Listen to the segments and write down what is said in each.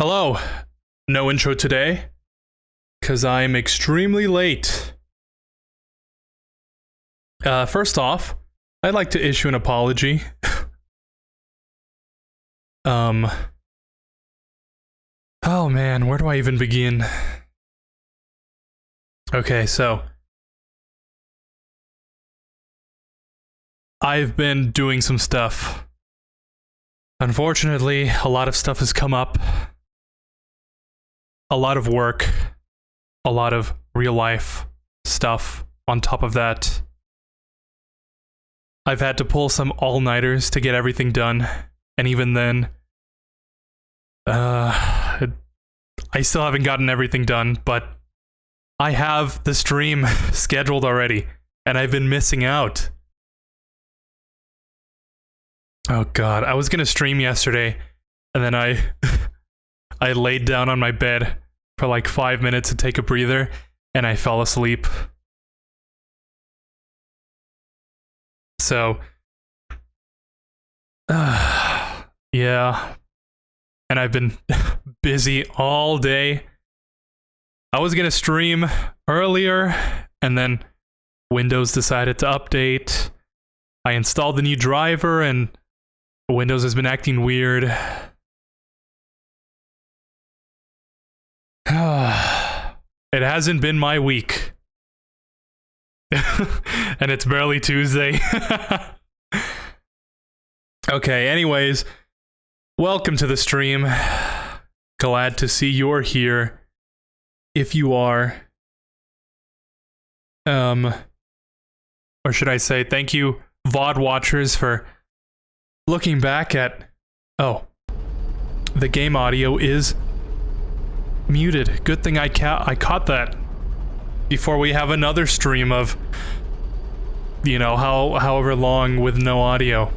Hello. No intro today, because I'm extremely late. First off, I'd like to issue an apology. Oh man, where do I even begin? Okay, so I've been doing some stuff. Unfortunately, a lot of stuff has come up. A lot of work. A lot of real life stuff on top of that. I've had to pull some all-nighters to get everything done, and even then, I still haven't gotten everything done, but I have the stream scheduled already, and I've been missing out. Oh god, I was gonna stream yesterday, and then I laid down on my bed for like 5 minutes to take a breather, and I fell asleep. So, yeah. And I've been busy all day. I was gonna stream earlier, and then Windows decided to update. I installed the new driver, and Windows has been acting weird. It hasn't been my week. And it's barely Tuesday. Okay, anyways, welcome to the stream. Glad to see you're here. If you are. Or should I say, thank you, VOD watchers, for looking back at... Oh. The game audio is muted. Good thing I caught that before we have another stream of, you know, however long with no audio.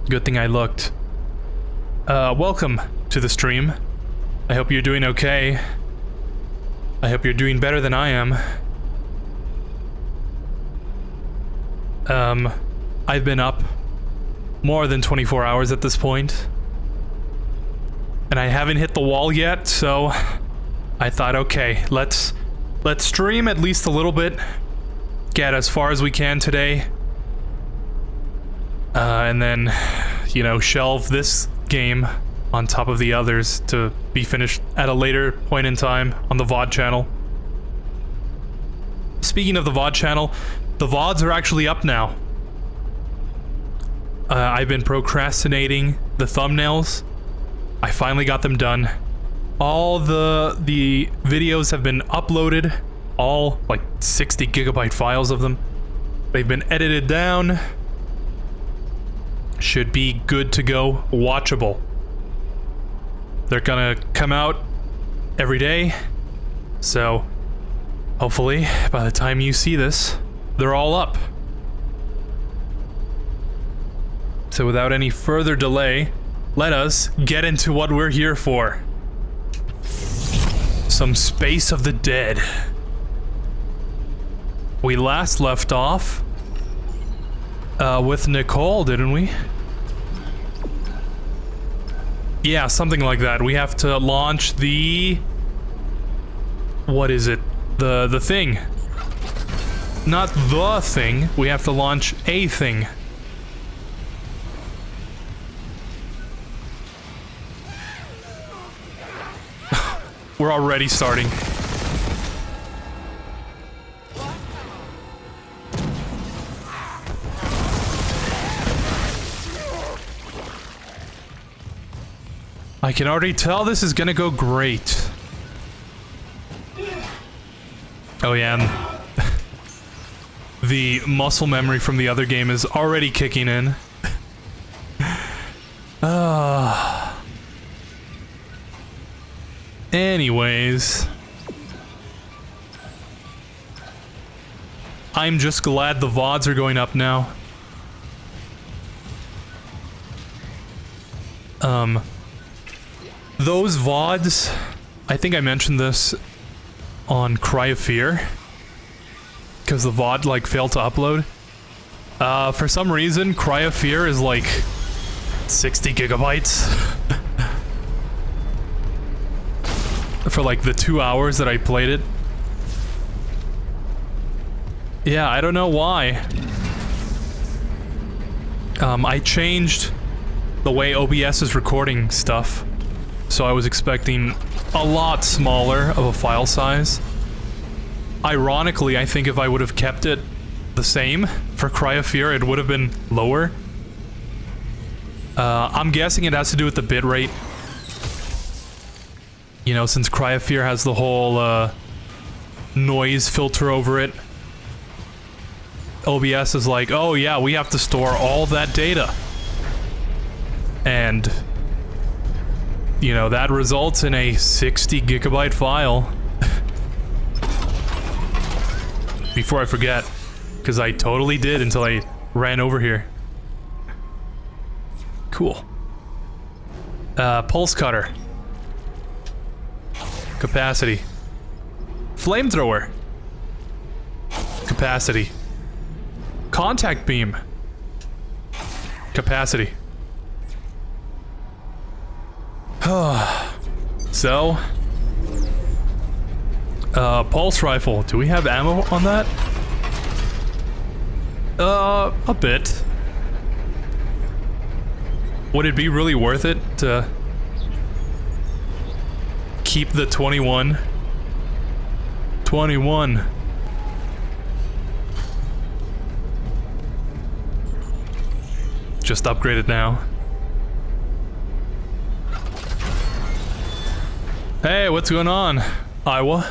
Good thing I looked. Welcome to the stream. I hope you're doing okay. I hope you're doing better than I am. I've been up more than 24 hours at this point. And I haven't hit the wall yet, so I thought, okay, let's stream at least a little bit. Get as far as we can today. And then, you know, shelve this game on top of the others to be finished at a later point in time on the VOD channel. Speaking of the VOD channel, the VODs are actually up now. I've been procrastinating the thumbnails. I finally got them done. All the videos have been uploaded. All, like, 60 gigabyte files of them. They've been edited down. Should be good to go. Watchable. They're gonna come out every day. So, hopefully, by the time you see this, they're all up. So without any further delay, let us get into what we're here for. Some Space of the Dead. We last left off with Nicole, didn't we? Yeah, something like that. We have to launch the... What is it? The thing. Not the thing. We have to launch a thing. We're already starting. I can already tell this is gonna go great. Oh yeah, and the muscle memory from the other game is already kicking in. Anyways, I'm just glad the VODs are going up now. Those VODs, I think I mentioned this on Cry of Fear, because the VOD like failed to upload. For some reason, Cry of Fear is like 60 gigabytes. for like the 2 hours that I played it. Yeah, I don't know why. I changed the way OBS is recording stuff, so I was expecting a lot smaller of a file size. Ironically, I think if I would have kept it the same for Cry of Fear, it would have been lower. I'm guessing it has to do with the bitrate. You know, since Cry of Fear has the whole noise filter over it. OBS is like, oh yeah, we have to store all that data. And, you know, that results in a 60 gigabyte file. Before I forget, because I totally did until I ran over here. Cool. Pulse cutter. Capacity. Flamethrower. Capacity. Contact beam. Capacity. So, pulse rifle. Do we have ammo on that? A bit. Would it be really worth it to keep the 21? 21. Just upgrade it now. Hey, what's going on, Iowa?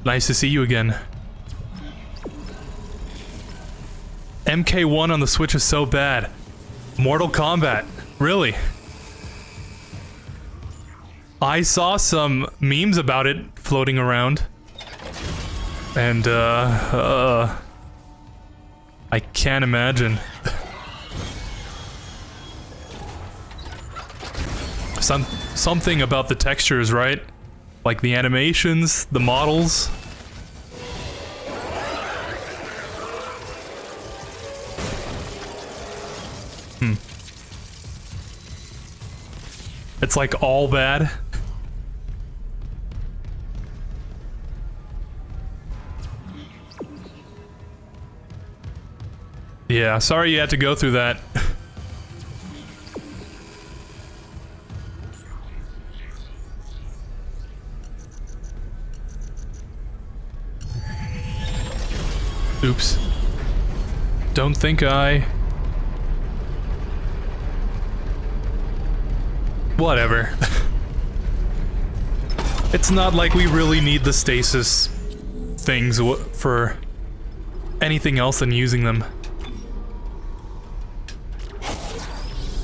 Nice to see you again. MK1 on the Switch is so bad. Mortal Kombat, really? I saw some memes about it floating around. And, I can't imagine. Something about the textures, right? Like the animations, the models. It's like all bad. Yeah, sorry you had to go through that. Oops. Don't think I... Whatever. It's not like we really need the stasis things for anything else than using them.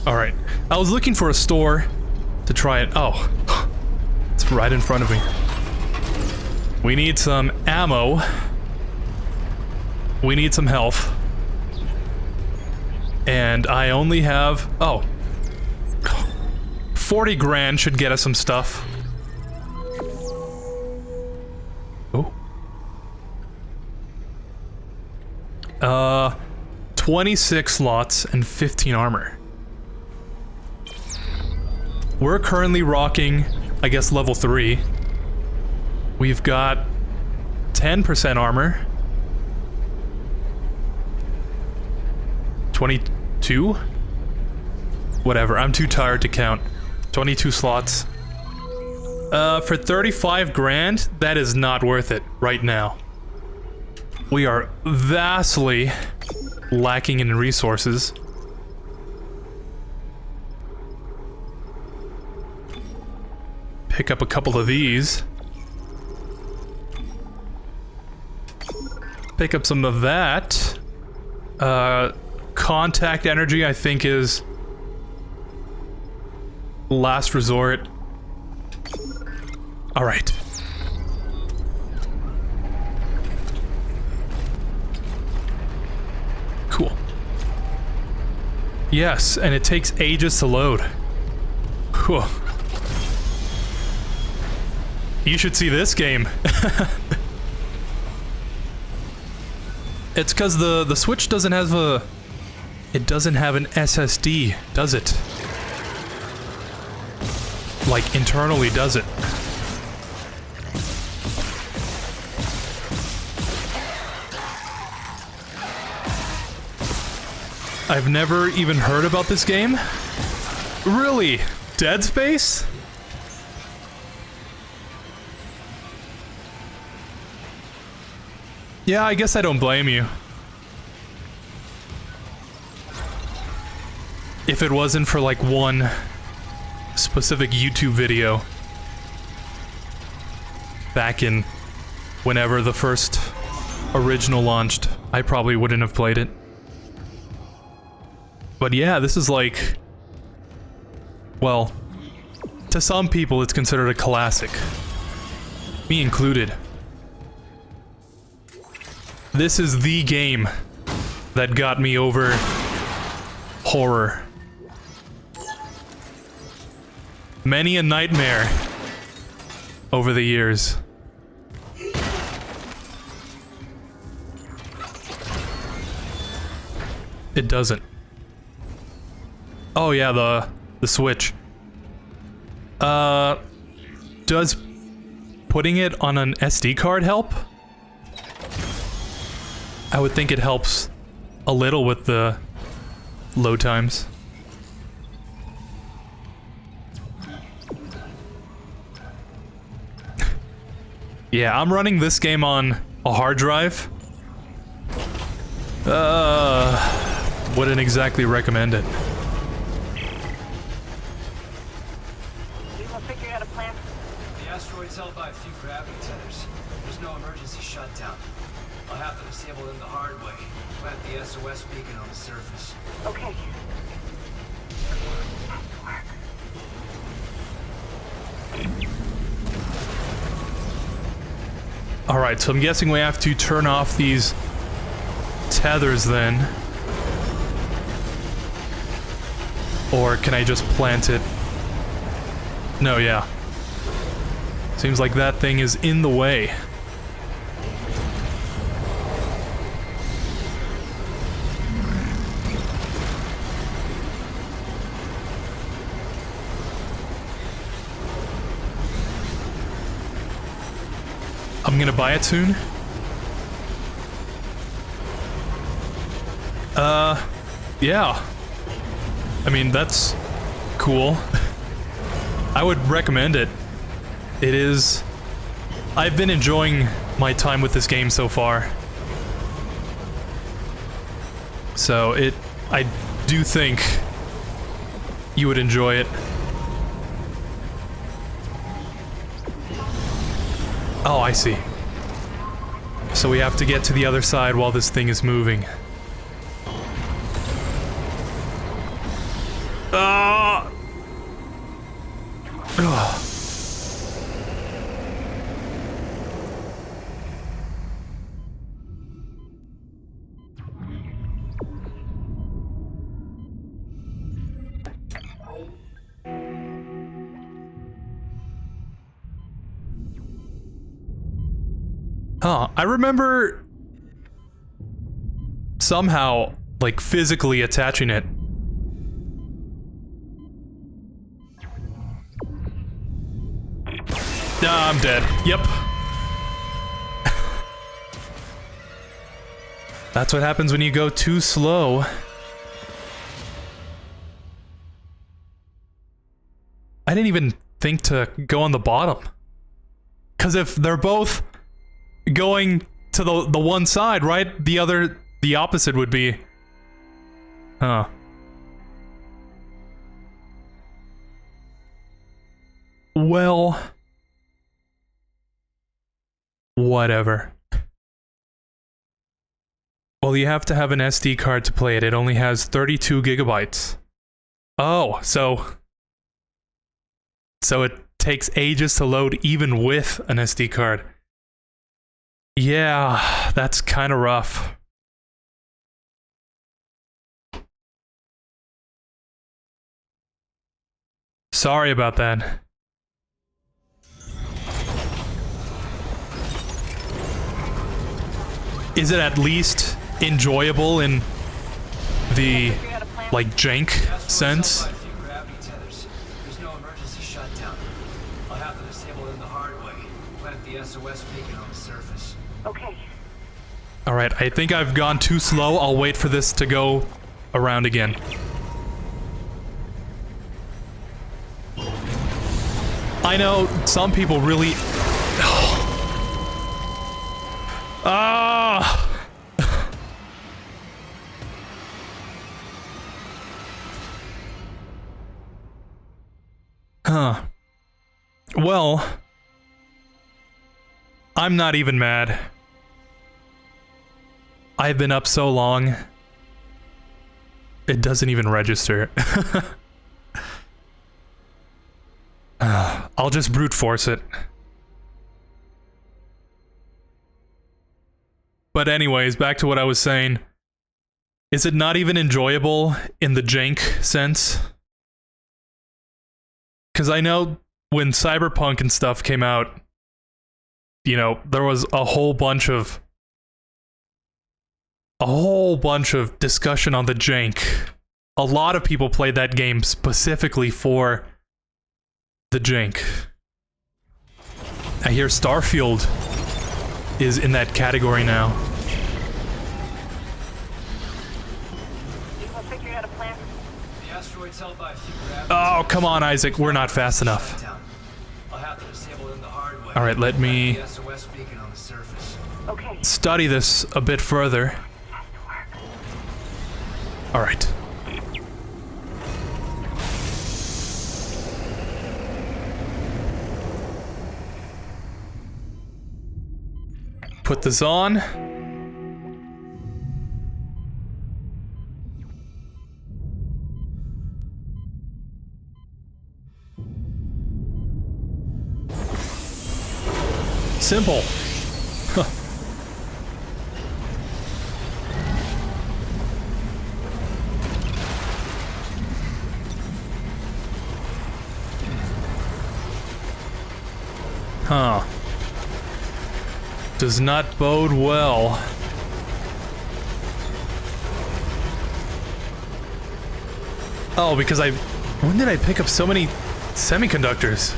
Alright. I was looking for a store to try it. Oh. It's right in front of me. We need some ammo. We need some health. And I only have... Oh. 40 grand should get us some stuff. Oh. 26 slots and 15 armor. We're currently rocking, I guess, level 3. We've got 10% armor. 22? Whatever, I'm too tired to count. 22 slots. For 35 grand, that is not worth it right now. We are vastly lacking in resources. Pick up a couple of these. Pick up some of that. Contact energy, I think, is last resort. All right. Cool. Yes, and it takes ages to load. Whew. You should see this game. It's because the Switch doesn't have a... It doesn't have an SSD, does it? like, internally does it. I've never even heard about this game. Really? Dead Space? Yeah, I guess I don't blame you. If it wasn't for like one specific YouTube video back in whenever the first original launched, I probably wouldn't have played it. But yeah, this is like, well, to some people it's considered a classic. Me included. This is the game that got me over horror. Many a nightmare over the years. It doesn't. Oh yeah, the Switch. Does putting it on an SD card help? I would think it helps a little with the load times. Yeah, I'm running this game on a hard drive. Wouldn't exactly recommend it. We will figure out a plan. The asteroid's held by a few gravity tethers. There's no emergency shutdown. I'll have to disable them the hard way. Plant the SOS beacon on the surface. Okay. Alright, so I'm guessing we have to turn off these tethers then. Or can I just plant it? No, yeah. Seems like that thing is in the way. I'm gonna buy it soon. Yeah. I mean, that's cool. I would recommend it. It is... I've been enjoying my time with this game so far. So I do think you would enjoy it. Oh, I see. So we have to get to the other side while this thing is moving. Ugh. Huh, I remember somehow, like, physically attaching it. Ah, I'm dead. Yep. That's what happens when you go too slow. I didn't even think to go on the bottom. 'Cause if they're both going to the one side, right? The opposite would be... Huh. Well... Whatever. Well, you have to have an SD card to play it. It only has 32 gigabytes. Oh, so it takes ages to load even with an SD card. Yeah, that's kind of rough. Sorry about that. Is it at least enjoyable in the, like, jank sense? There's no emergency shutdown. disable them the hard way. Plant the SOS beacon on the surface. Okay. Alright, I think I've gone too slow. I'll wait for this to go around again. I know some people really... Ah! Huh. Well, I'm not even mad. I've been up so long, it doesn't even register. I'll just brute force it. But anyways, back to what I was saying. Is it not even enjoyable in the jank sense? Because I know when Cyberpunk and stuff came out, you know, there was a whole bunch of discussion on the jank. A lot of people played that game specifically for the jank. I hear Starfield is in that category now. You gonna figure out a plan? The asteroid's held by a few gravity Oh, tethers. come on, Isaac. We're not fast enough. Shutdown. I'll have to disable them the hard way. All right, let me Plant the SOS beacon on the surface. Okay. study this a bit further. Has to work. All right. Put this on. Simple. Huh. Huh. Does not bode well. Oh, because when did I pick up so many semiconductors?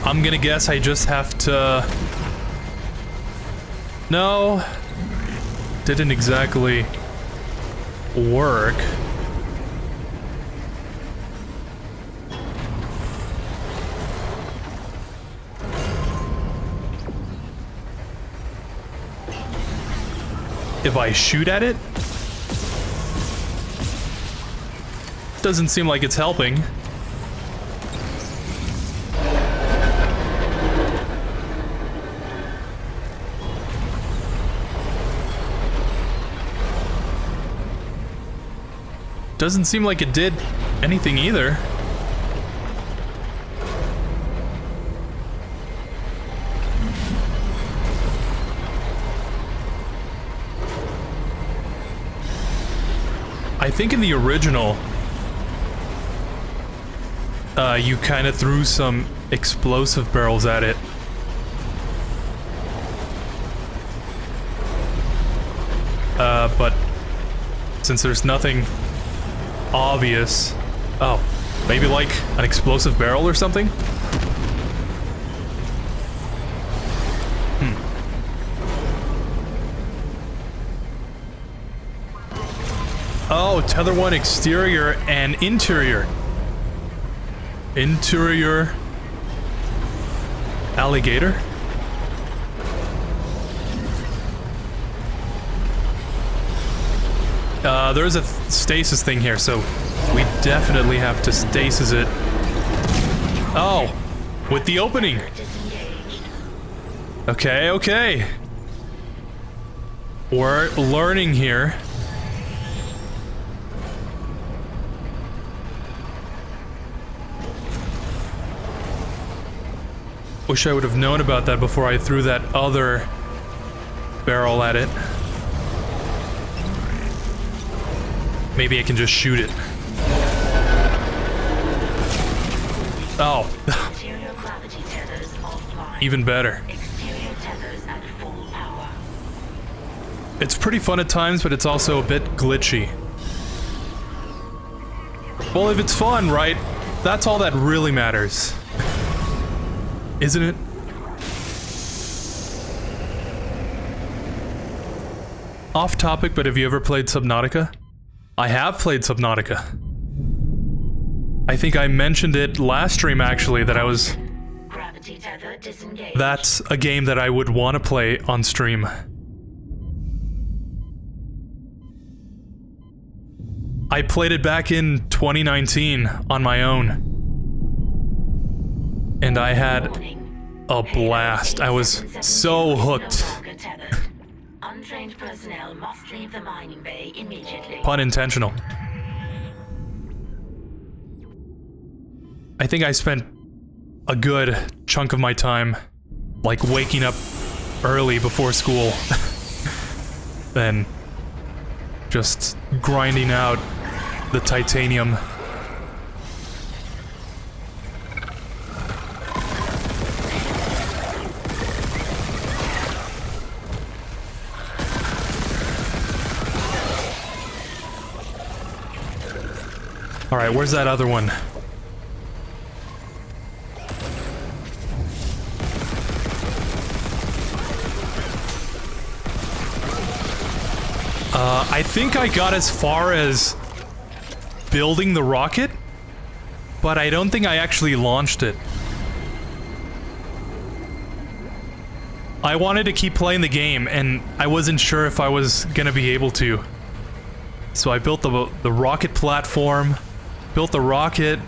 I'm gonna guess I just have to... No. Didn't exactly work. If I shoot at it? Doesn't seem like it's helping. Doesn't seem like it did anything either. I think in the original, you kind of threw some explosive barrels at it. But since there's nothing obvious... Oh, maybe like an explosive barrel or something? Oh, tether one exterior and interior. Interior alligator? There's a stasis thing here, so we definitely have to stasis it. Oh, with the opening. Okay, okay. We're learning here. Wish I would have known about that before I threw that other barrel at it. Maybe I can just shoot it. Oh. Even better. Exterior tethers at full It's pretty fun at times, but it's also a bit glitchy. Well, if it's fun, right? That's all that really matters. Isn't it? Off topic, but have you ever played Subnautica? I have played Subnautica. I think I mentioned it last stream, actually, that I was... Gravity tether disengaged. That's a game that I would want to play on stream. I played it back in 2019 on my own. And I had a blast. I was so hooked. Untrained personnel must leave the mining bay immediately. Pun intentional. I think I spent a good chunk of my time, like, waking up early before school. Then just grinding out the titanium. Alright, where's that other one? I think I got as far as building the rocket, but I don't think I actually launched it. I wanted to keep playing the game, and I wasn't sure if I was gonna be able to. So I built the rocket platform, built the rocket,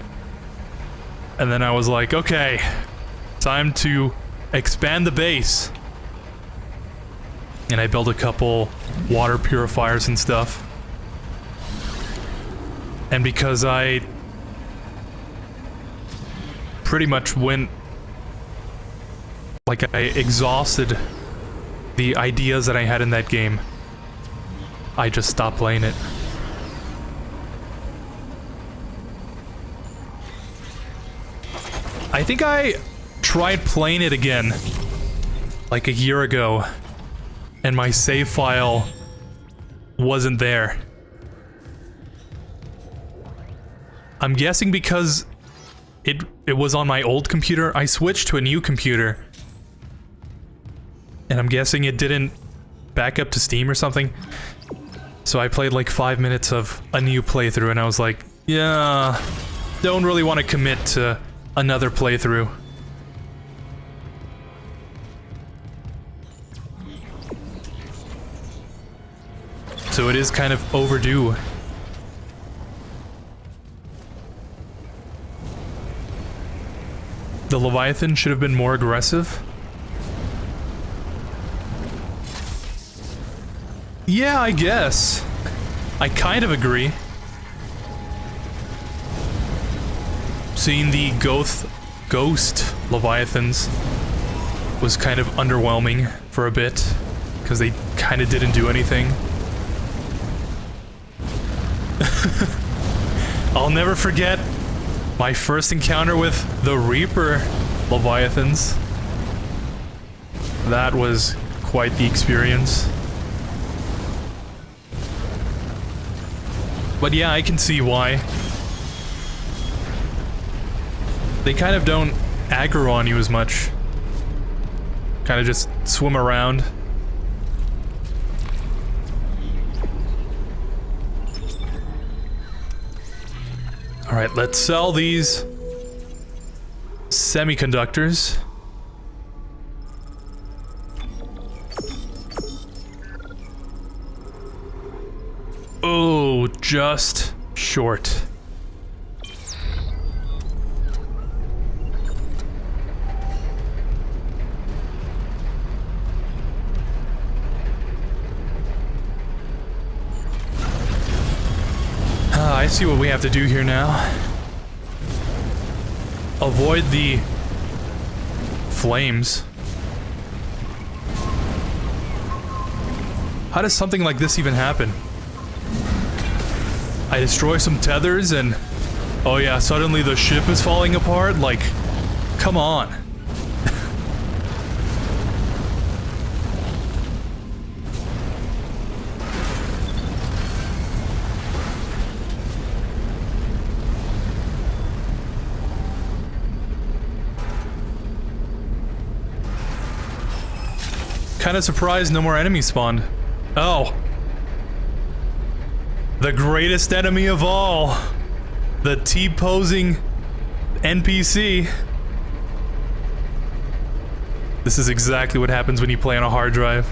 and then I was like, okay, time to expand the base. And I built a couple water purifiers and stuff. And because I pretty much went, like, I exhausted the ideas that I had in that game, I just stopped playing it. I think I tried playing it again like a year ago, and my save file wasn't there. I'm guessing because it was on my old computer. I switched to a new computer, and I'm guessing it didn't back up to Steam or something. So I played like 5 minutes of a new playthrough, and I was like, yeah, don't really want to commit to another playthrough. So it is kind of overdue. The Leviathan should have been more aggressive. Yeah, I guess. I kind of agree. Seeing the ghost Leviathans was kind of underwhelming for a bit, because they kind of didn't do anything. I'll never forget my first encounter with the Reaper Leviathans. That was quite the experience. But yeah, I can see why. They kind of don't aggro on you as much. Kind of just swim around. Alright, let's sell these semiconductors. Oh, just short. I see what we have to do here now. Avoid the flames. How does something like this even happen? I destroy some tethers and... oh yeah, suddenly the ship is falling apart? Like, come on. kind of surprised no more enemies spawned. Oh. The greatest enemy of all. The T-posing NPC. This is exactly what happens when you play on a hard drive.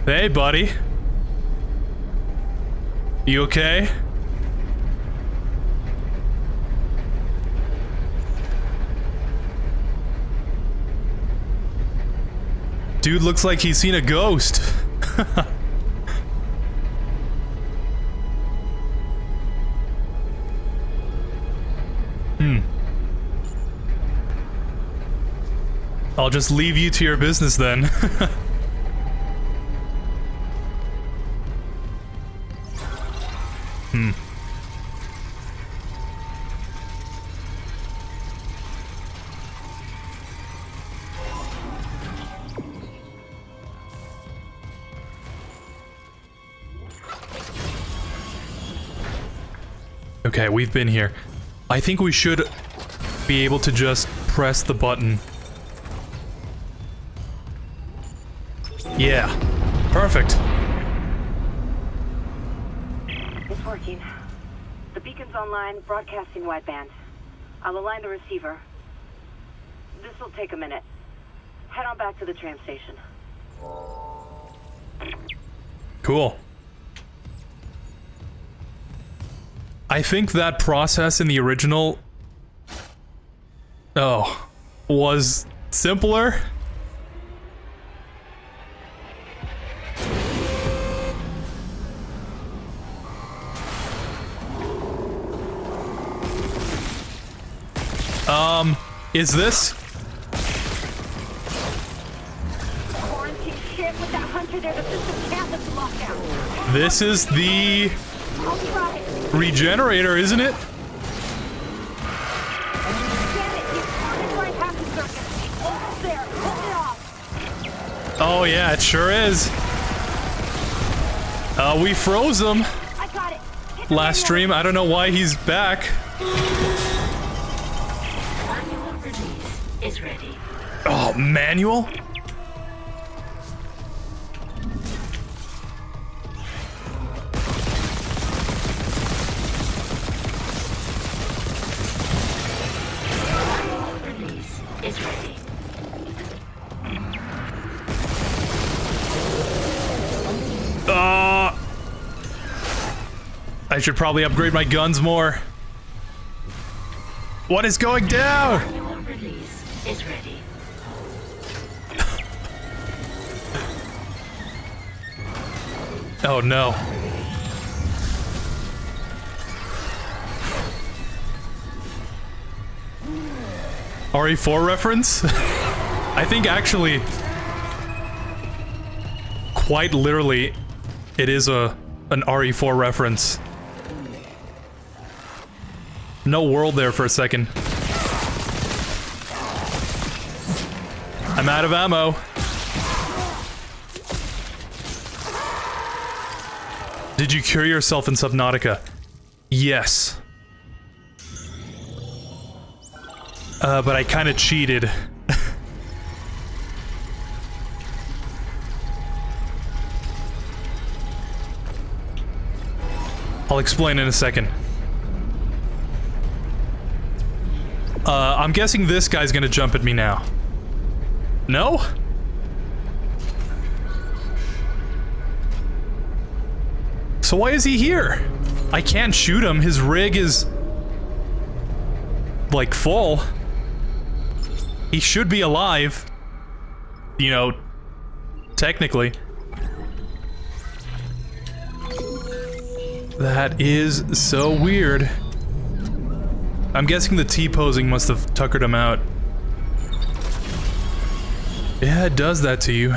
Hey, buddy. You okay? Dude looks like he's seen a ghost. I'll just leave you to your business then. Okay, we've been here. I think we should be able to just press the button. Yeah. Perfect. It's working. The beacon's online, broadcasting wideband. I'll align the receiver. This will take a minute. Head on back to the tram station. Cool. I think that process in the original... Oh. Was simpler? Is this? Quarantine shit with that hunter there. The system can't lift the lockdown. This is the I'll try. regenerator, isn't it? Get it. You started right past the circuit. Almost there. Pull it off. Oh yeah, it sure is. We froze him I got it. Get the last manual. stream. I don't know why he's back. Manual release is ready. Oh, manual? Manual release is ready. I should probably upgrade my guns more. What is going down? Manual release is ready. Oh no. RE4 reference? I think actually, quite literally, it is an RE4 reference. No world there for a second. I'm out of ammo. Did you cure yourself in Subnautica? Yes. But I kind of cheated. I'll explain in a second. I'm guessing this guy's gonna jump at me now. No? So why is he here? I can't shoot him. His rig is... like, full. He should be alive. You know, technically. That is so weird. I'm guessing the T-posing must have tuckered him out. Yeah, it does that to you.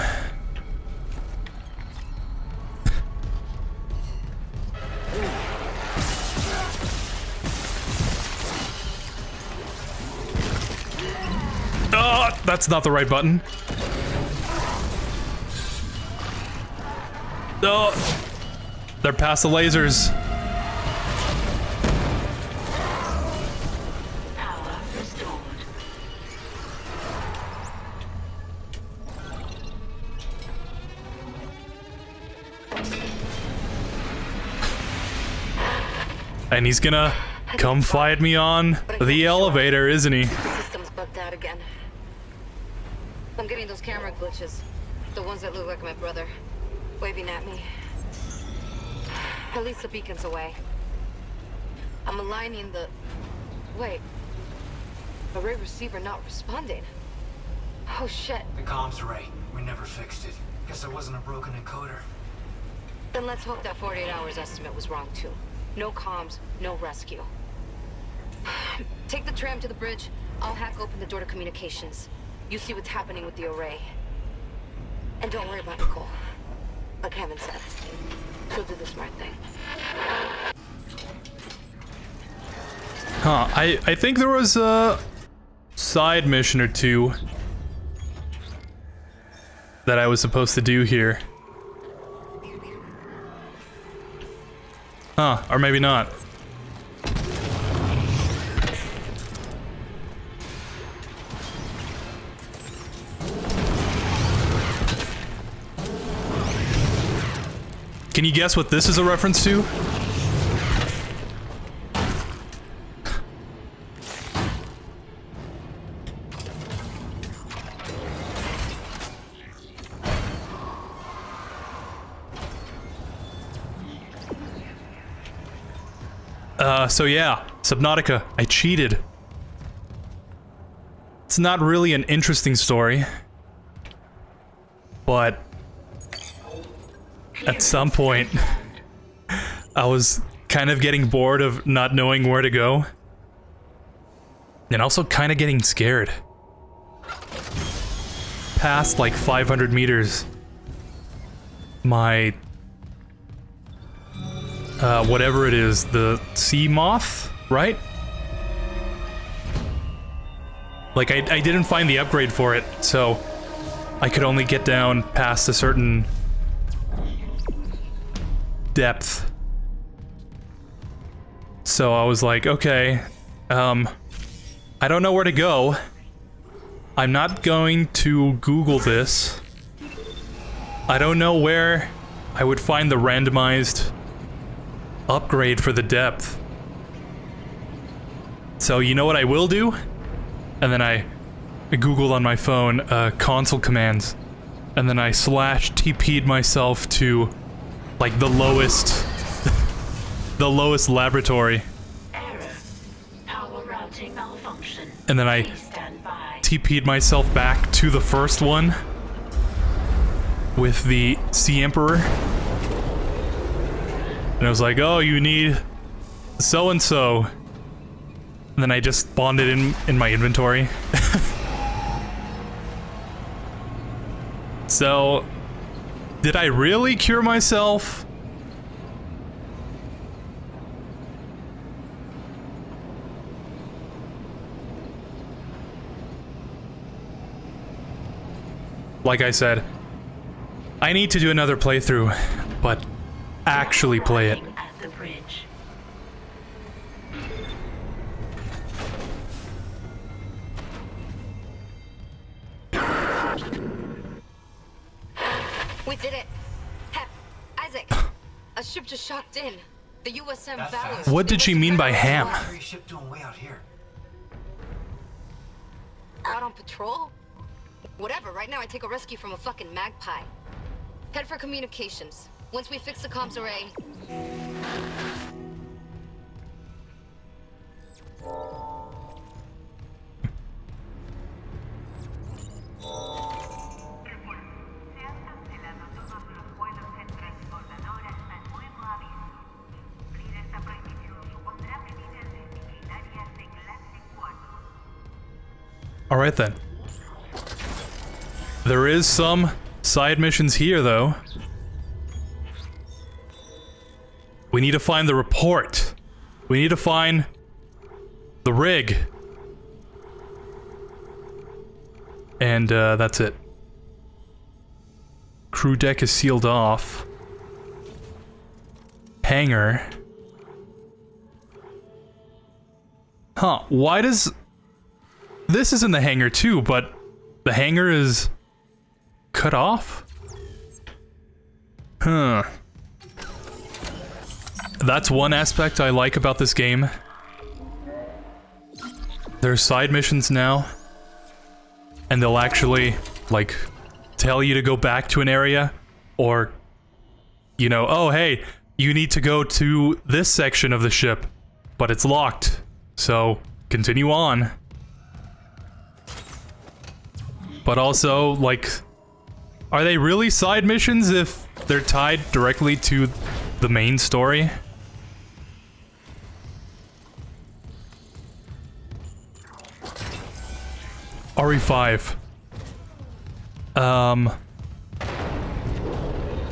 Oh, that's not the right button. Oh, they're past the lasers. Power restored. And he's gonna come fight me on the elevator, isn't he? The system's bugged out again. I'm getting those camera glitches. The ones that look like my brother. Waving at me. At least the beacon's away. I'm aligning the... Wait. Array receiver not responding. Oh shit. The comms array. We never fixed it. Guess there wasn't a broken encoder. Then let's hope that 48 hours estimate was wrong too. No comms, no rescue. Take the tram to the bridge. I'll hack open the door to communications. You see what's happening with the array. And don't worry about Nicole. Like Kevin said, she'll do the smart thing. Huh, I think there was a side mission or two that I was supposed to do here. Huh, or maybe not. Can you guess what this is a reference to? So yeah, Subnautica, I cheated. It's not really an interesting story, but at some point, I was kind of getting bored of not knowing where to go, and also kind of getting scared. Past like 500 meters, my whatever it is, the sea moth, right? Like, I didn't find the upgrade for it, so I could only get down past a certain depth. So I was like, okay, I don't know where to go. I'm not going to Google this. I don't know where I would find the randomized upgrade for the depth. So you know what I will do? And then I Googled on my phone console commands, and then I /TP'd myself to like the lowest the lowest laboratory. Error. Power routing malfunction. And then I Please stand by. TP'd myself back to the first one with the Sea Emperor. And I was like, oh, you need so-and-so. And then I just spawned it in my inventory. So, did I really cure myself? Like I said, I need to do another playthrough, but actually play it. Arriving at the bridge. We did it! Hep, Isaac! A ship just shocked in. The USM That Valor. fast? What did she mean by ham? Military ship doing way out here. Out on patrol? Whatever, right now I take a rescue from a fucking magpie. Head for communications. Once we fix the comms array... Alright then. There is some side missions here, though. We need to find the report. We need to find the rig. And, that's it. Crew deck is sealed off. Hangar. Huh, why does... This is in the hangar too, but the hangar is cut off? Huh. That's one aspect I like about this game. There's side missions now, and they'll actually, like, tell you to go back to an area, or, you know, oh hey, you need to go to this section of the ship, but it's locked, so continue on. But also, like, are they really side missions if they're tied directly to the main story? RE5.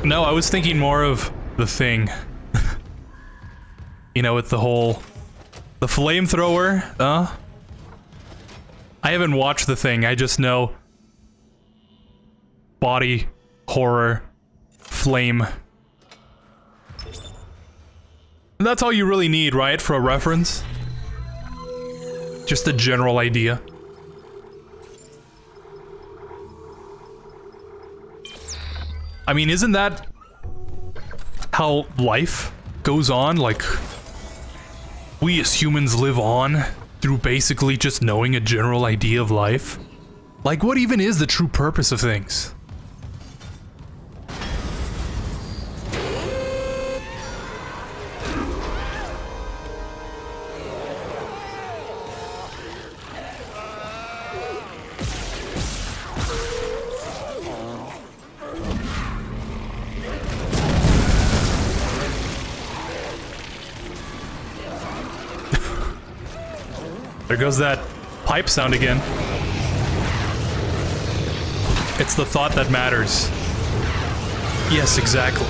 No, I was thinking more of The Thing. You know, with the whole... The flamethrower, I haven't watched The Thing, I just know... Body, horror, flame. And that's all you really need, right, for a reference? Just a general idea. I mean, isn't that how life goes on? Like, we as humans live on through basically just knowing a general idea of life? Like, what even is the true purpose of things? There goes that pipe sound again. It's the thought that matters. Yes, exactly.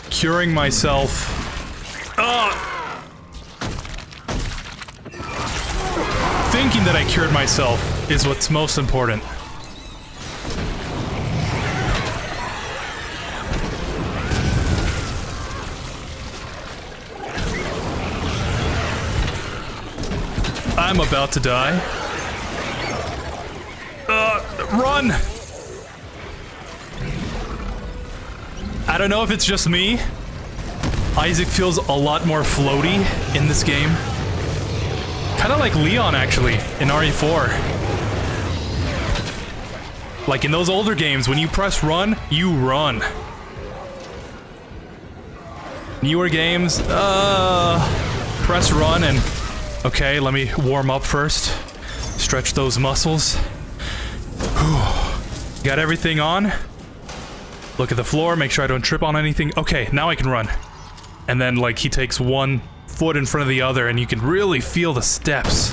Curing myself. Thinking that I cured myself is what's most important. I'm about to die. Run! I don't know if it's just me. Isaac feels a lot more floaty in this game. Kind of like Leon, actually, in RE4. Like in those older games, when you press run, you run. Newer games, press run and... Okay, let me warm up first. Stretch those muscles. Whew. Got everything on. Look at the floor, make sure I don't trip on anything. Okay, now I can run. And then, like, he takes one foot in front of the other, and you can really feel the steps.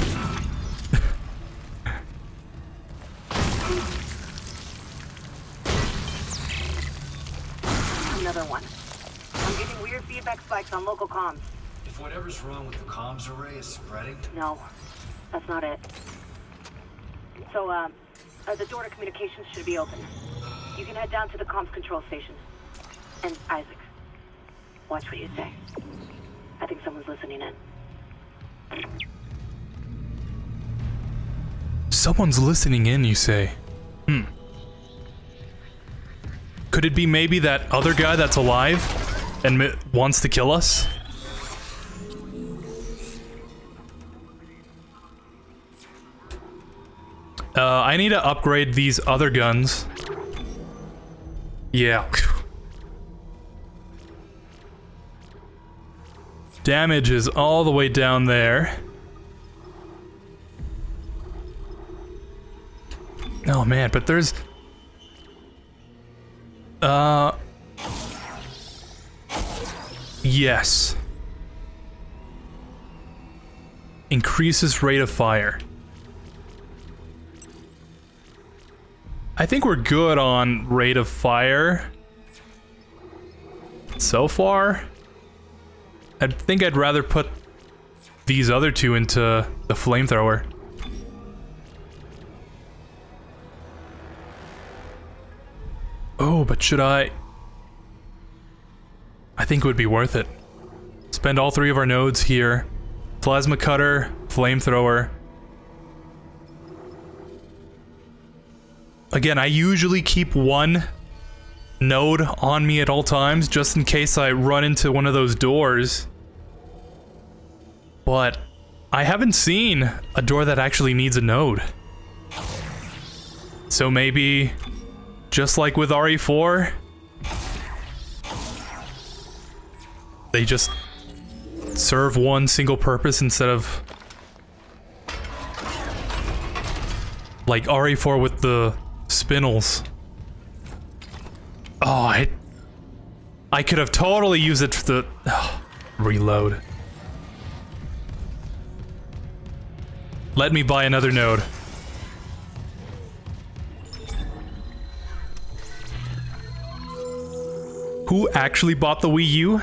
Another one. I'm getting weird feedback spikes on local comms. If whatever's wrong with the comms array is spreading... No, that's not it. So, the door to communications should be open. You can head down to the comms control station. And Isaac, watch what you say. I think someone's listening in. Someone's listening in, you say? Could it be maybe that other guy that's alive and wants to kill us? I need to upgrade these other guns. Yeah. Damage is all the way down there. Oh man, but there's... Yes. Increases rate of fire. I think we're good on rate of fire. So far. I think I'd rather put these other two into the flamethrower. Oh, but should I think it would be worth it. Spend all three of our nodes here. Plasma cutter, flamethrower. Again, I usually keep one node on me at all times, just in case I run into one of those doors. But I haven't seen a door that actually needs a node. So maybe, just like with RE4, they just serve one single purpose instead of like RE4 with the spindles. Oh, I could have totally used it for the reload. Let me buy another node. Who actually bought the Wii U?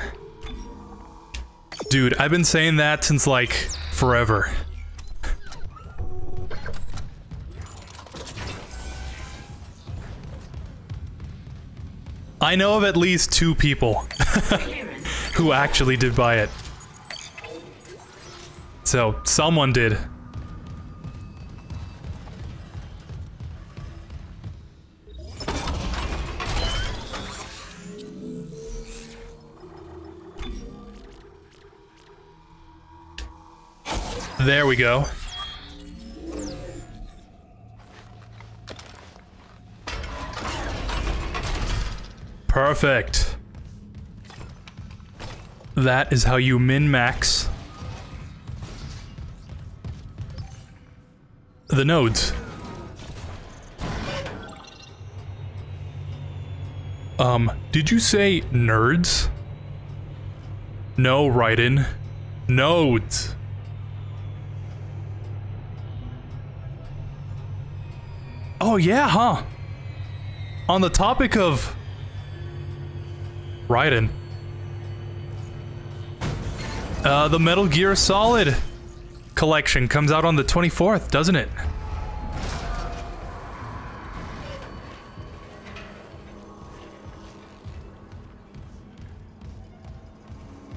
Dude, I've been saying that since like forever. I know of at least 2 people who actually did buy it. So, someone did. There we go. Perfect. That is how you min-max the nodes. Did you say nerds? No, Raiden. Nodes. Oh yeah, huh? On the topic of Raiden. The Metal Gear Solid collection comes out on the 24th, doesn't it?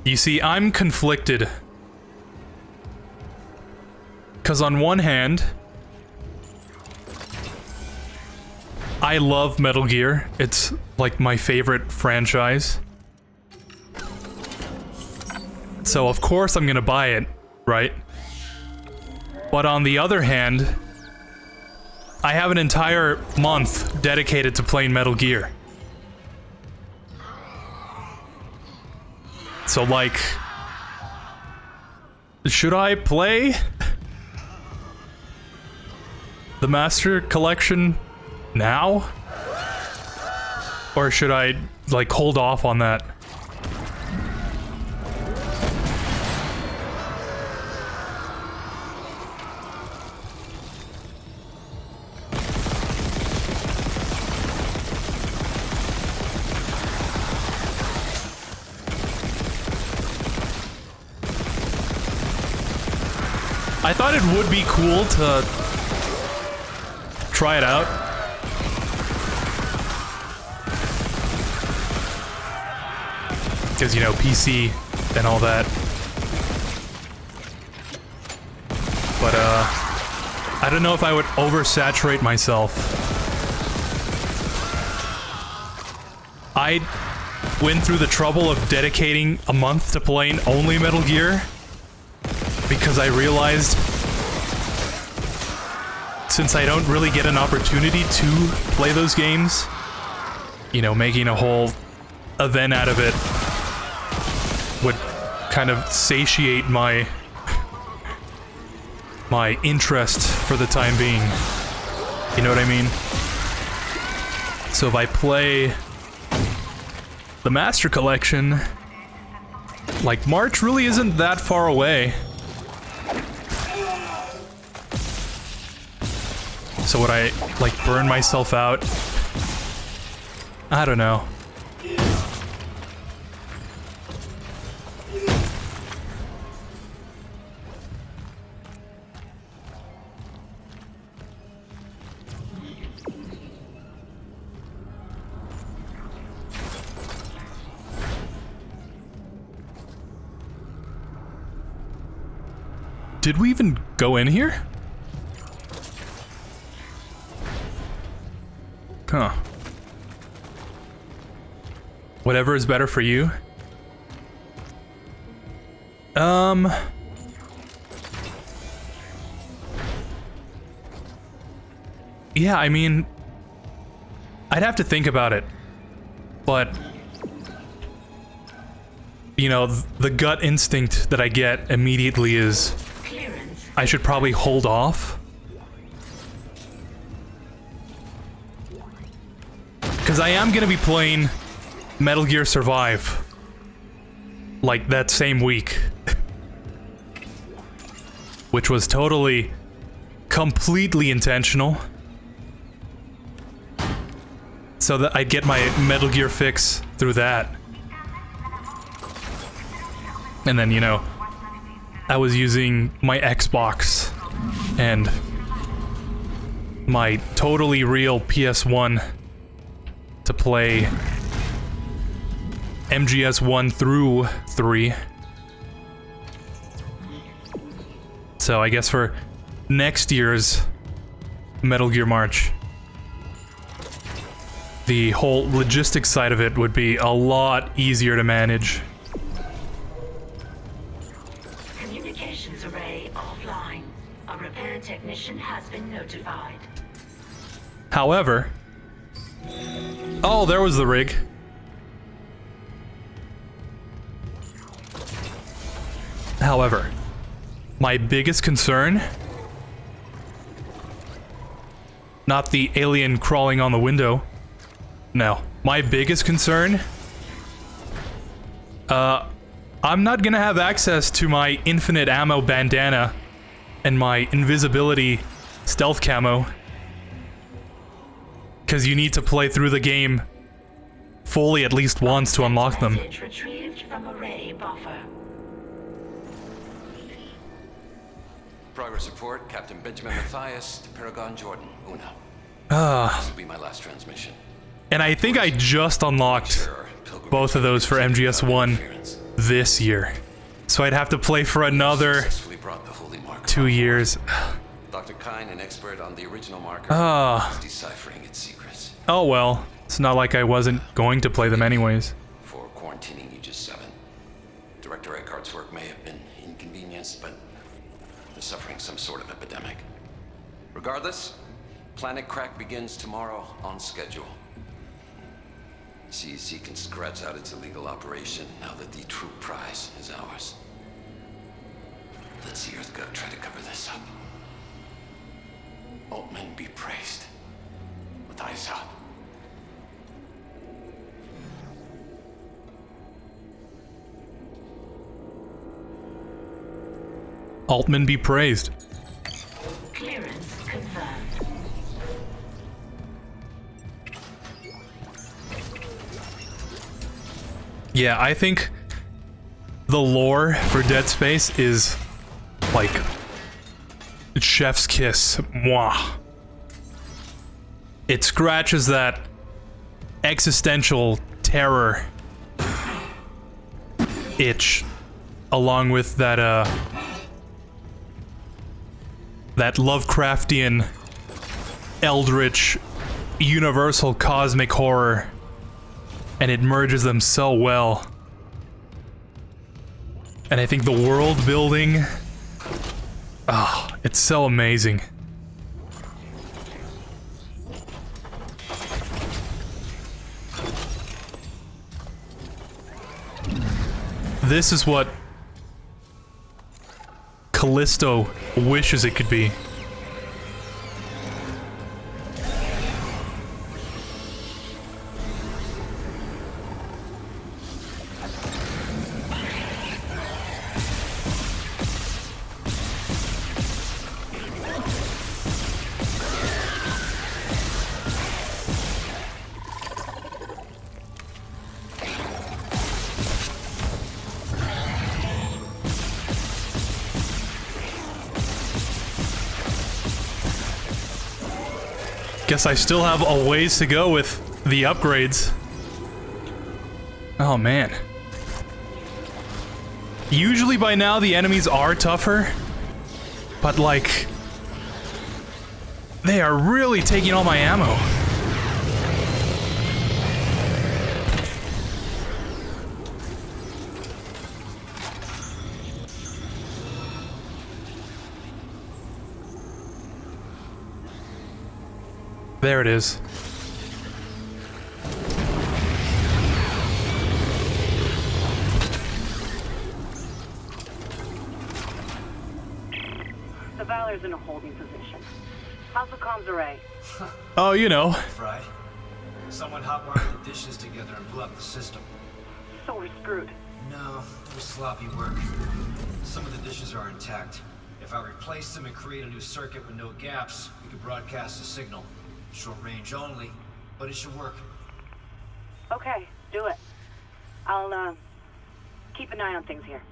You see, I'm conflicted. 'Cause on one hand, I love Metal Gear. It's like my favorite franchise. So of course I'm gonna buy it, right? But on the other hand, I have an entire month dedicated to playing Metal Gear. So like, should I play the Master Collection now? Or should I, like, hold off on that? I thought it would be cool to try it out. Because, you know, PC and all that. But, I don't know if I would oversaturate myself. I went through the trouble of dedicating a month to playing only Metal Gear because I realized since I don't really get an opportunity to play those games, you know, making a whole event out of it would kind of satiate my interest for the time being. You know what I mean? So if I play the Master Collection, like, March really isn't that far away. So would I, like, burn myself out? I don't know. Did we even go in here? Huh. Whatever is better for you. Yeah, I mean, I'd have to think about it. But, you know, the gut instinct that I get immediately is I should probably hold off. Because I am going to be playing Metal Gear Survive. Like, that same week. Which was totally, completely intentional. So that I'd get my Metal Gear fix through that. And then, you know, I was using my Xbox and my totally real PS1 to play MGS 1 through 3. So I guess for next year's Metal Gear March, the whole logistics side of it would be a lot easier to manage. Communications array offline. A repair technician has been notified. However... Oh, there was the rig. However, my biggest concern... Not the alien crawling on the window. No. My biggest concern... I'm not gonna have access to my infinite ammo bandana and my invisibility stealth camo. Because you need to play through the game fully at least once to unlock them. Message retrieved from array buffer. Progress report, Captain Benjamin Mathias to Paragon Jordan, Una. This will be my last transmission. And I think I just unlocked both of those for MGS 1 this year. So I'd have to play for another 2 years. Dr. Kine, an expert on the original marker, is deciphering its secrets. Oh well, it's not like I wasn't going to play them anyways. For quarantining Aegis 7. Director Eckhart's work may have been inconvenienced, but they're suffering some sort of epidemic. Regardless, Planet Crack begins tomorrow on schedule. CEC can scratch out its illegal operation now that the true prize is ours. Let's see EarthGov try to cover this up. Altman be praised. Mathias out. Altman be praised. Clearance confirmed. Yeah, I think the lore for Dead Space is like chef's kiss. Mwah. It scratches that existential terror itch along with that that Lovecraftian eldritch universal cosmic horror, and it merges them so well. And I think the world building, it's so amazing. This is what Callisto wishes it could be. Guess I still have a ways to go with the upgrades. Oh man. Usually by now the enemies are tougher, but like, they are really taking all my ammo. There it is. The Valor's in a holding position. How's the comms array? Oh, you know. Fried. Someone hotwired the dishes together and blew up the system. So we're screwed. No, it was sloppy work. Some of the dishes are intact. If I replace them and create a new circuit with no gaps, we could broadcast a signal. Short range only, but it should work. Okay, do it. I'll, keep an eye on things here.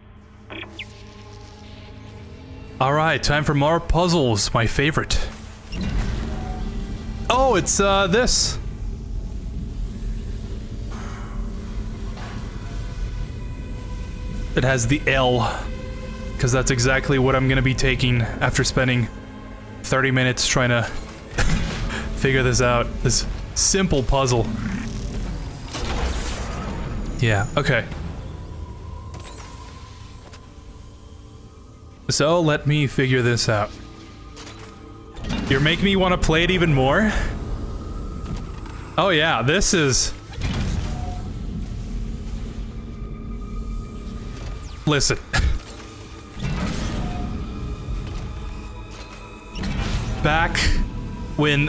Alright, time for more puzzles. My favorite. Oh, it's, this. It has the L. Because that's exactly what I'm gonna be taking after spending 30 minutes trying to figure this out. This simple puzzle. Yeah, okay. So, let me figure this out. You're making me want to play it even more? Oh yeah, this is... Listen. Back when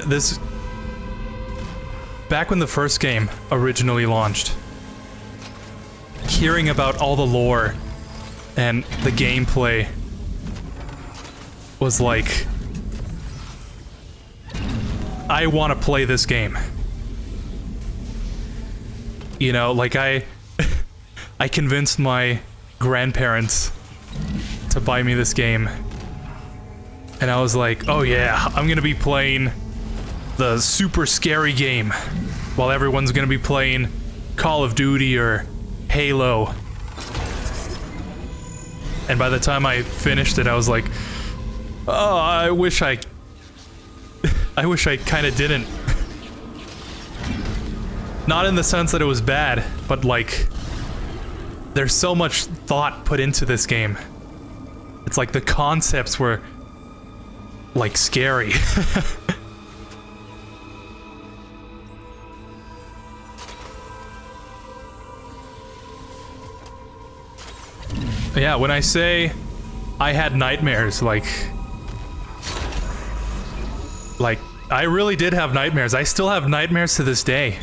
the first game originally launched, hearing about all the lore and the gameplay was like, I want to play this game. You know, like I convinced my grandparents to buy me this game. And I was like, oh yeah, I'm gonna be playing the super scary game while everyone's gonna be playing Call of Duty or Halo. And by the time I finished it, I was like, oh, I wish I kind of didn't. Not in the sense that it was bad, but like, there's so much thought put into this game. It's like the concepts were like scary. Yeah, when I say I had nightmares, like I really did have nightmares. I still have nightmares to this day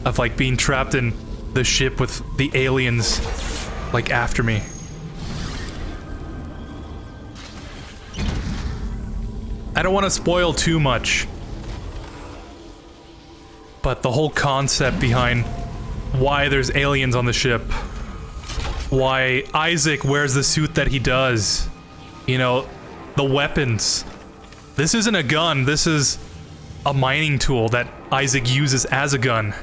of like being trapped in the ship with the aliens like after me. I don't want to spoil too much, but the whole concept behind why there's aliens on the ship, why Isaac wears the suit that he does, you know, the weapons. This isn't a gun, this is a mining tool that Isaac uses as a gun.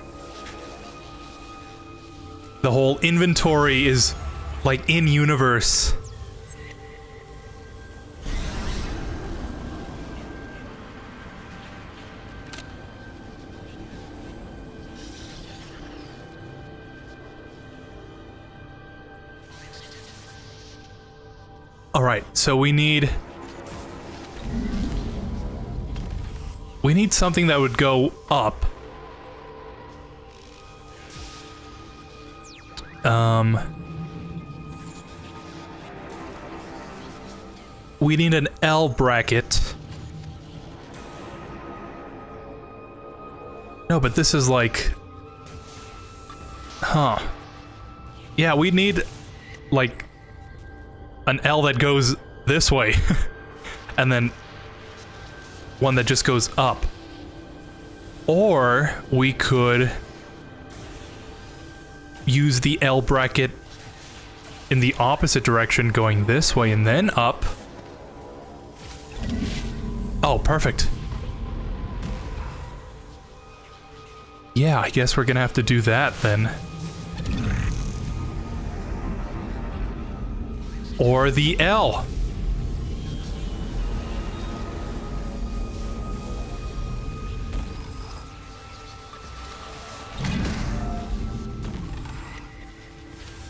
The whole inventory is like in-universe. Alright, so we need something that would go up. We need an L bracket. No, but this is like... Huh. Yeah, we need, like, an L that goes this way. And then one that just goes up. Or we could use the L bracket in the opposite direction, going this way and then up. Oh, perfect. Yeah, I guess we're gonna have to do that then. Or the L.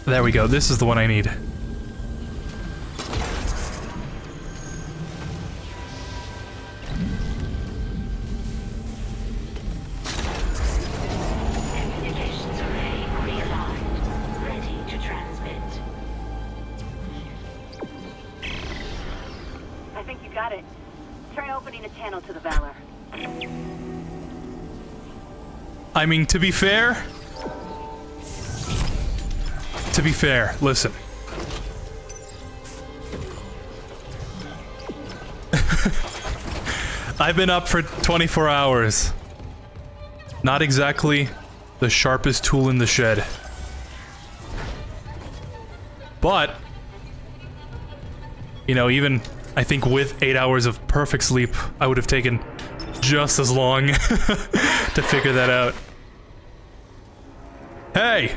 There we go, this is the one I need. Try opening a channel to the Valor. I mean, to be fair, listen. I've been up for 24 hours. Not exactly the sharpest tool in the shed. But, you know, even I think with 8 hours of perfect sleep, I would have taken just as long to figure that out. Hey!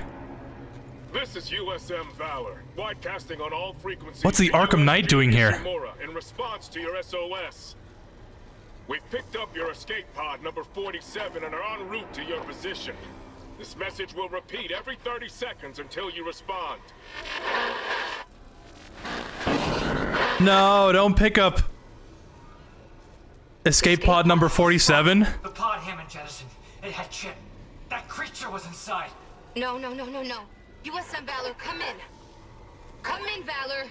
This is USM Valor, widecasting on all frequencies. What's the Arkham Knight doing here? Ishimura, in response to your SOS. We've picked up your escape pod number 47 and are en route to your position. This message will repeat every 30 seconds until you respond. No, don't pick up escape pod number 47. The pod Hammond jettisoned. It had Chip. That creature was inside. No. USM Valor, come in. Come in, Valor.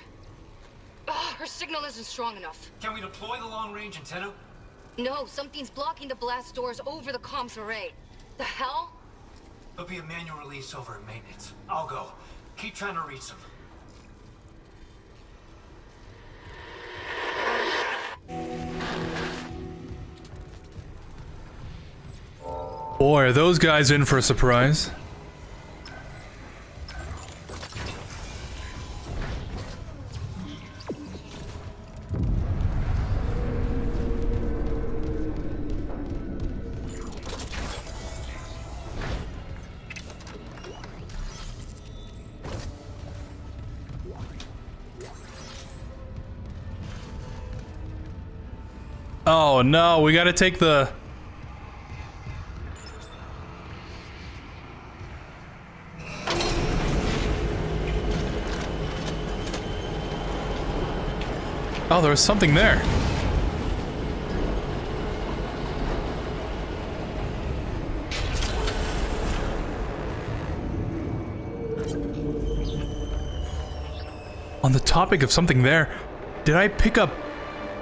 Oh, her signal isn't strong enough. Can we deploy the long-range antenna? No, something's blocking the blast doors over the comms array. The hell? There'll be a manual release over at maintenance. I'll go. Keep trying to reach them. Boy, are those guys in for a surprise. Oh no, we gotta take the... Oh, there was something there. On the topic of something there, did I pick up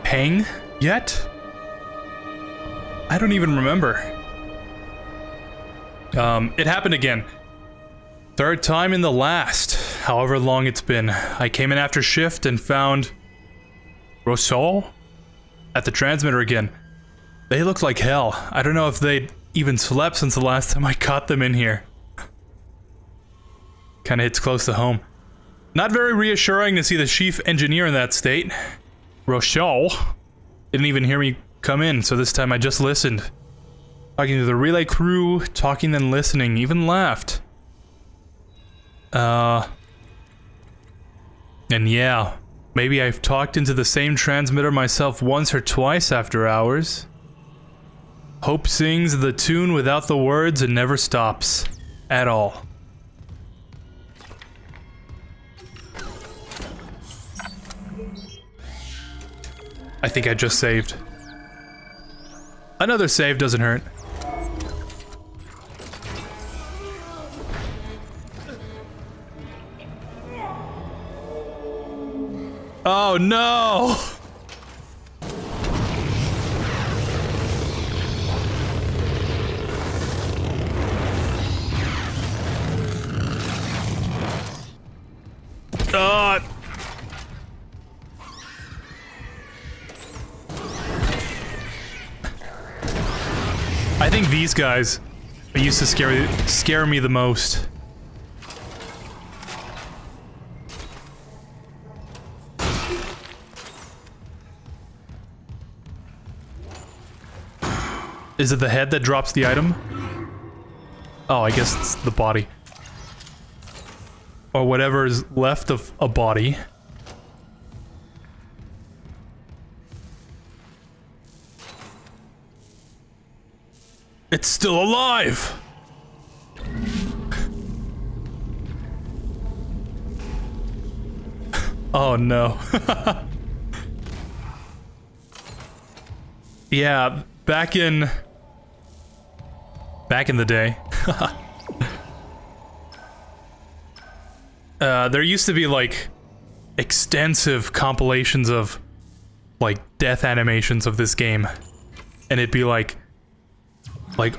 Peng yet? I don't even remember. It happened again. Third time in the last, however long it's been. I came in after shift and found Rosol at the transmitter again. They looked like hell. I don't know if they'd even slept since the last time I caught them in here. Kinda hits close to home. Not very reassuring to see the chief engineer in that state. Rosol didn't even hear me come in, so this time I just listened. Talking to the relay crew, talking then listening, even laughed. And yeah, maybe I've talked into the same transmitter myself once or twice after hours. Hope sings the tune without the words and never stops. At all. I think I just saved. Another save doesn't hurt. Oh no! God! I think these guys used to scare me the most. Is it the head that drops the item? Oh, I guess it's the body. Or whatever is left of a body. It's still alive! Oh no. Yeah, back in the day. There used to be like extensive compilations of like death animations of this game, and it'd be like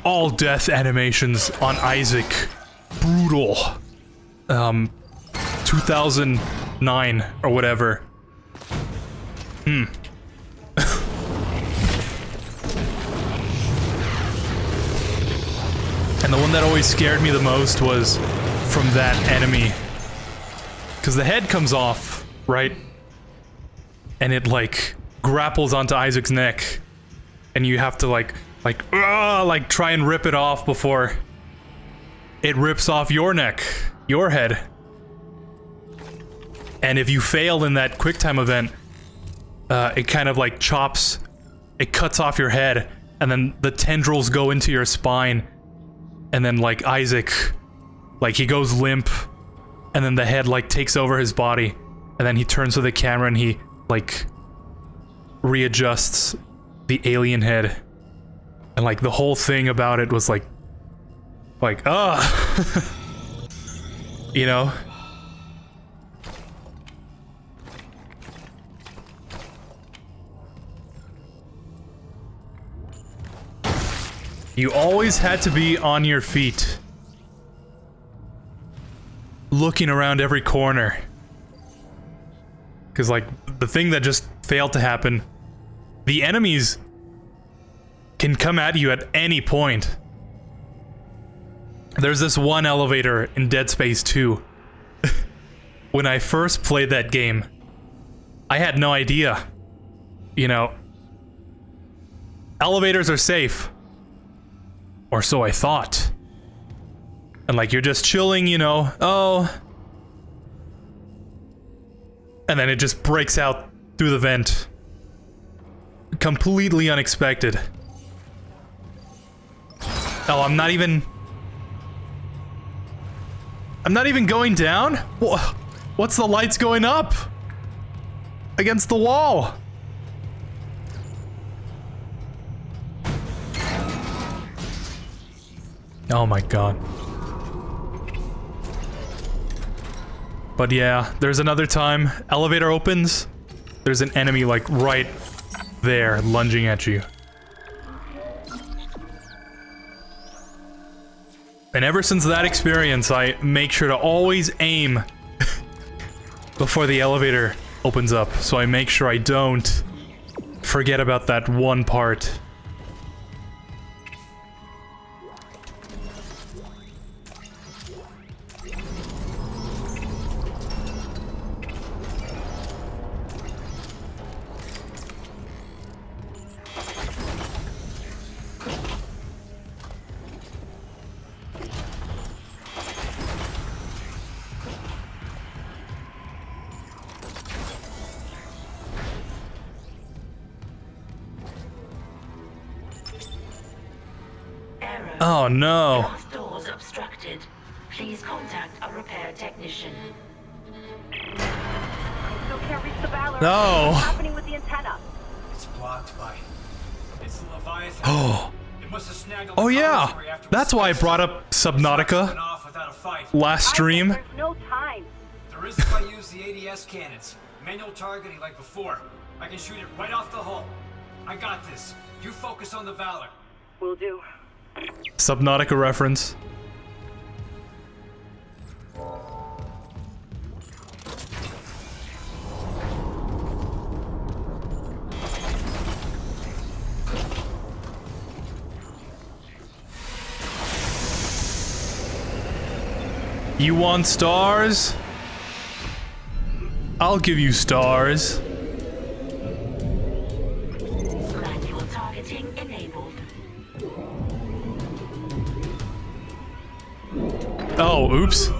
all death animations on Isaac, brutal, 2009 or whatever. And the one that always scared me the most was from that enemy, because the head comes off, right? And it like grapples onto Isaac's neck, and you have to like try and rip it off before it rips off your neck, your head. And if you fail in that QuickTime event, it kind of like it cuts off your head, and then the tendrils go into your spine, and then like Isaac, like he goes limp, and then the head like takes over his body, and then he turns to the camera and he like readjusts the alien head. And like the whole thing about it was like you know? You always had to be on your feet, looking around every corner. Because like the thing that just failed to happen, the enemies can come at you at any point. There's this one elevator in Dead Space 2. When I first played that game, I had no idea. You know, elevators are safe. Or so I thought. And like you're just chilling, you know, and then it just breaks out through the vent. Completely unexpected. Oh, I'm not even going down? What's the lights going up? Against the wall. Oh my god. But yeah, there's another time. Elevator opens. There's an enemy like right there lunging at you. And ever since that experience, I make sure to always aim before the elevator opens up. So I make sure I don't forget about that one part. Oh no. Glass doors obstructed. Please contact a repair technician. Still can't reach the Valor. No. What's happening with the antenna? It's blocked by... It's the Leviathan. Oh. It must have snagged on Oh the yeah. commissary after That's why I brought up Subnautica went off without a fight. last stream. There's no time. There is if I use the ADS cannons. Manual targeting like before. I can shoot it right off the hull. I got this. You focus on the Valor. Will do. Subnautica reference. You want stars? I'll give you stars. Manual targeting enabled. Oh, oops.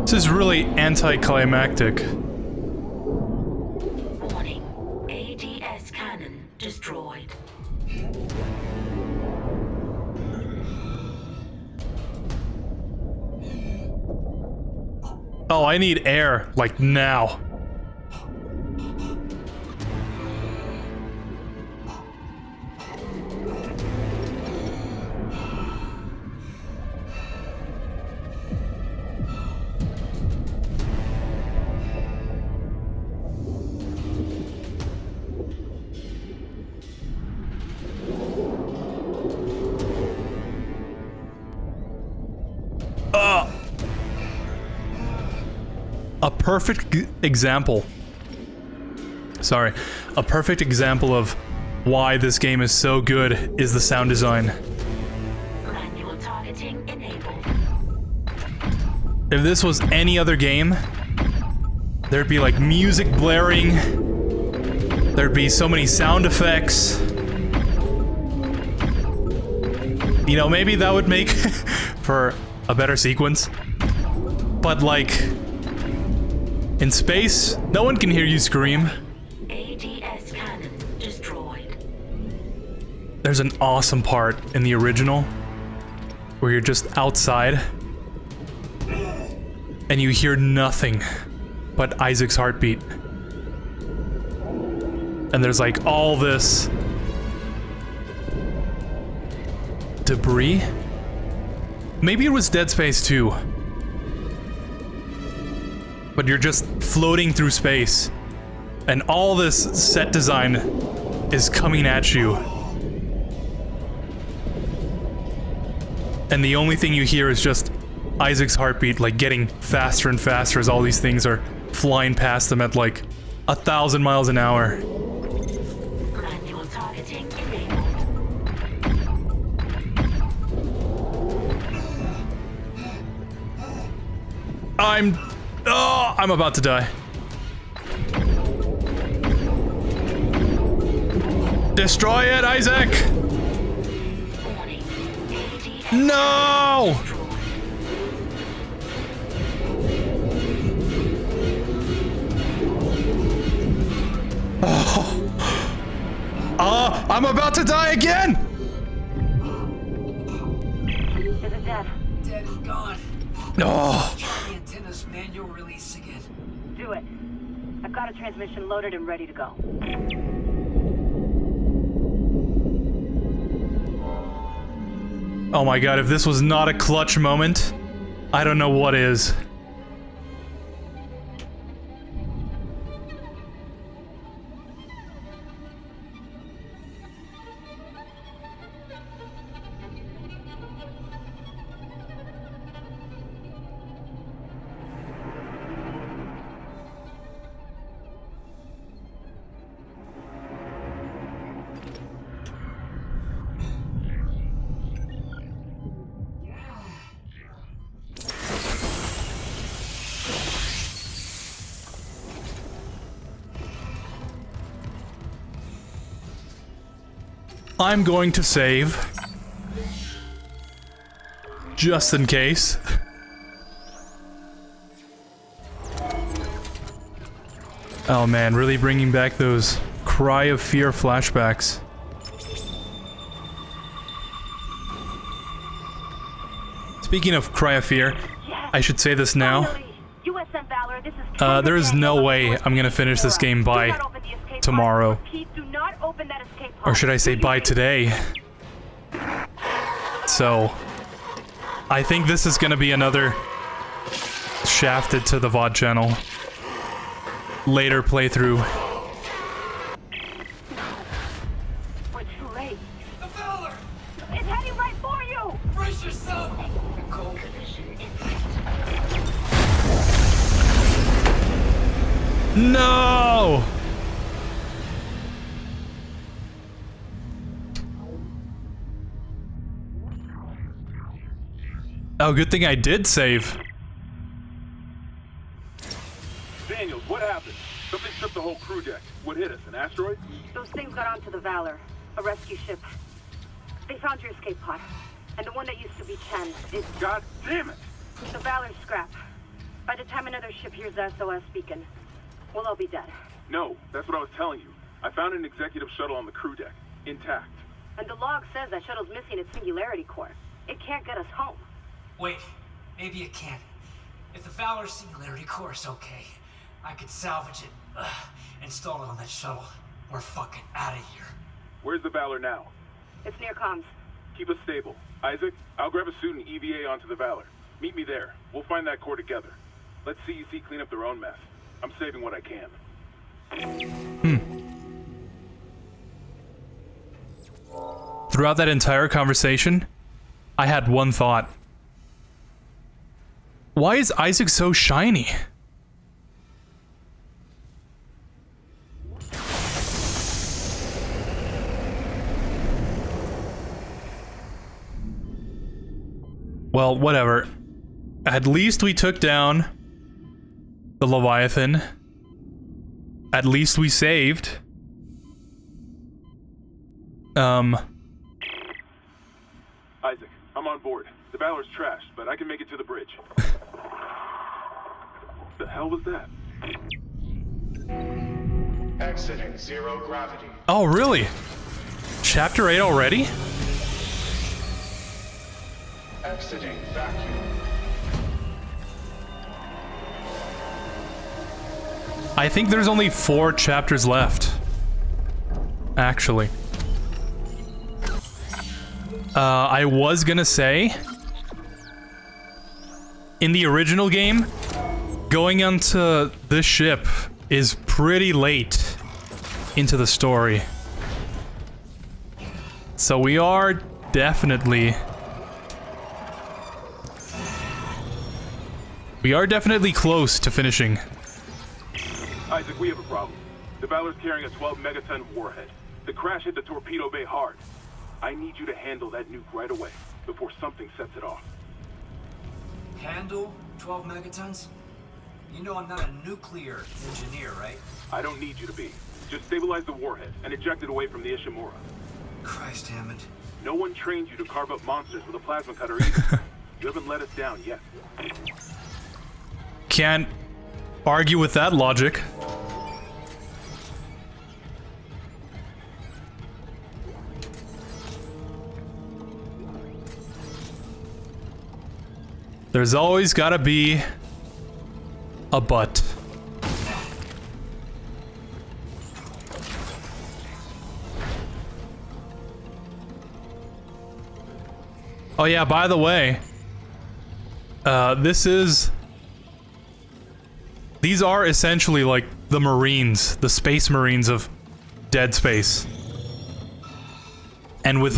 This is really anticlimactic. Warning. ADS cannon destroyed. Oh, I need air, like now. A perfect example. Sorry. A perfect example of why this game is so good is the sound design. Manual targeting enabled. If this was any other game, there'd be like music blaring. There'd be so many sound effects. You know, maybe that would make for a better sequence. But like, in space, no one can hear you scream. ADS cannon destroyed. There's an awesome part in the original where you're just outside and you hear nothing but Isaac's heartbeat. And there's like all this debris. Maybe it was Dead Space 2. But you're just floating through space, and all this set design is coming at you. And the only thing you hear is just Isaac's heartbeat, like getting faster and faster as all these things are flying past them at like 1,000 miles an hour. Manual targeting enabled. I'm about to die. Destroy it, Isaac! Warning. ADS No! destroyed. I'm about to die again! Is it dead? Dead and gone. Oh. Try the antenna's manual release again. Do it. I've got a transmission loaded and ready to go. Oh my god, if this was not a clutch moment, I don't know what is. I'm going to save. Just in case. Oh man, really bringing back those Cry of Fear flashbacks. Speaking of Cry of Fear, I should say this now. USM Valor, this is There is no way I'm gonna finish this game by tomorrow. Do not open that escape pod. Or should I say by today? So, I think this is gonna be another shafted to the VOD channel later playthrough. We're too late. The Valor! It's heading right for you! Brace yourself! Cold collision instant. No! Oh, good thing I did save. Daniels, what happened? Something stripped the whole crew deck. What hit us? An asteroid? Those things got onto the Valor, a rescue ship. They found your escape pod, and the one that used to be 10 is God damn it! the Valor's scrap. By the time another ship hears the SOS beacon, we'll all be dead. No, that's what I was telling you. I found an executive shuttle on the crew deck, intact. And the log says that shuttle's missing its singularity core. It can't get us home. Wait, maybe it can. If the Valor Singularity Core is okay, I could salvage it, install it on that shuttle. We're fucking out of here. Where's the Valor now? It's near comms. Keep us stable. Isaac, I'll grab a suit and EVA onto the Valor. Meet me there. We'll find that core together. Let CEC clean up their own mess. I'm saving what I can. Throughout that entire conversation, I had one thought. Why is Isaac so shiny? Well, whatever. At least we took down the Leviathan. At least we saved. Isaac, I'm on board. The Valor's trashed, but I can make it to the bridge. The hell was that? Exiting zero gravity. Oh, really? Chapter 8 already? Exiting vacuum. I think there's only 4 chapters left. Actually. I was gonna say, in the original game, going onto this ship is pretty late into the story. So we are definitely close to finishing. Isaac, we have a problem. The Valor's carrying a 12 megaton warhead. The crash hit the torpedo bay hard. I need you to handle that nuke right away, before something sets it off. Handle 12 megatons? You know I'm not a nuclear engineer, right? I don't need you to be. Just stabilize the warhead and eject it away from the Ishimura. Christ, Hammond. No one trained you to carve up monsters with a plasma cutter either. You haven't let us down yet. Can't argue with that logic. There's always gotta be a but. Oh yeah, by the way, these are essentially like the Marines, the Space Marines of Dead Space. And with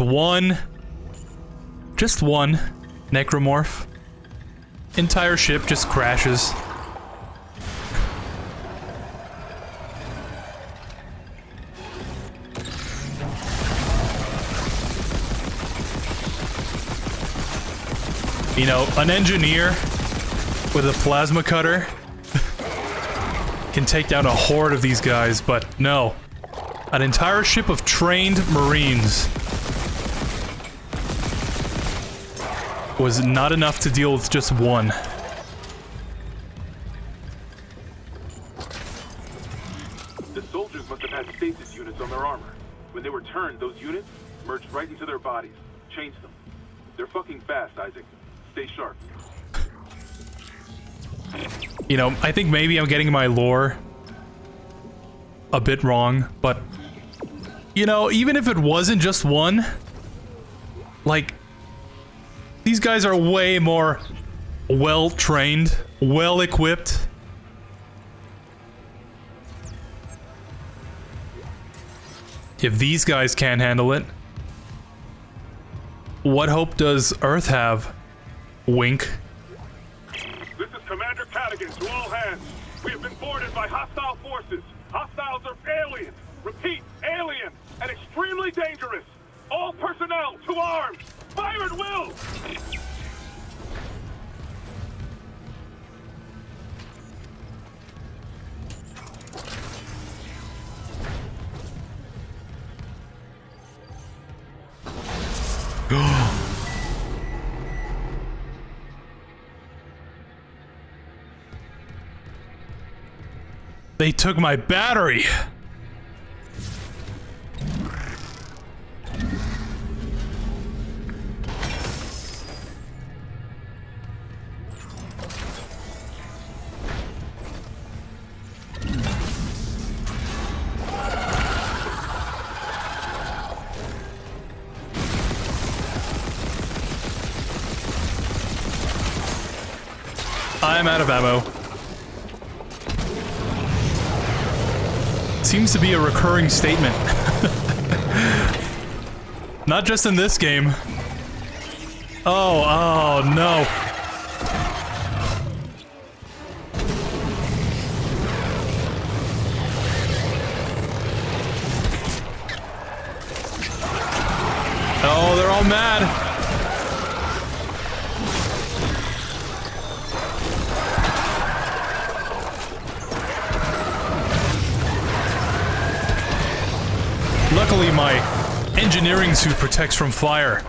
just one necromorph, entire ship just crashes. You know, an engineer with a plasma cutter can take down a horde of these guys, but no. An entire ship of trained Marines was not enough to deal with just one. The soldiers must have had stasis units on their armor. When they were turned, those units merged right into their bodies, changed them. They're fucking fast, Isaac. Stay sharp. You know, I think maybe I'm getting my lore a bit wrong, but you know, even if it wasn't just one, like, these guys are way more well-trained, well-equipped. If these guys can't handle it, what hope does Earth have? Wink. This is Commander Cadigan to all hands. We have been boarded by hostile forces. Hostiles are aliens. Repeat, alien and extremely dangerous. All personnel to arms. Fire at will. They took my battery. I'm out of ammo. Seems to be a recurring statement. Not just in this game. Oh no. Oh, they're all mad. Luckily, my engineering suit protects from fire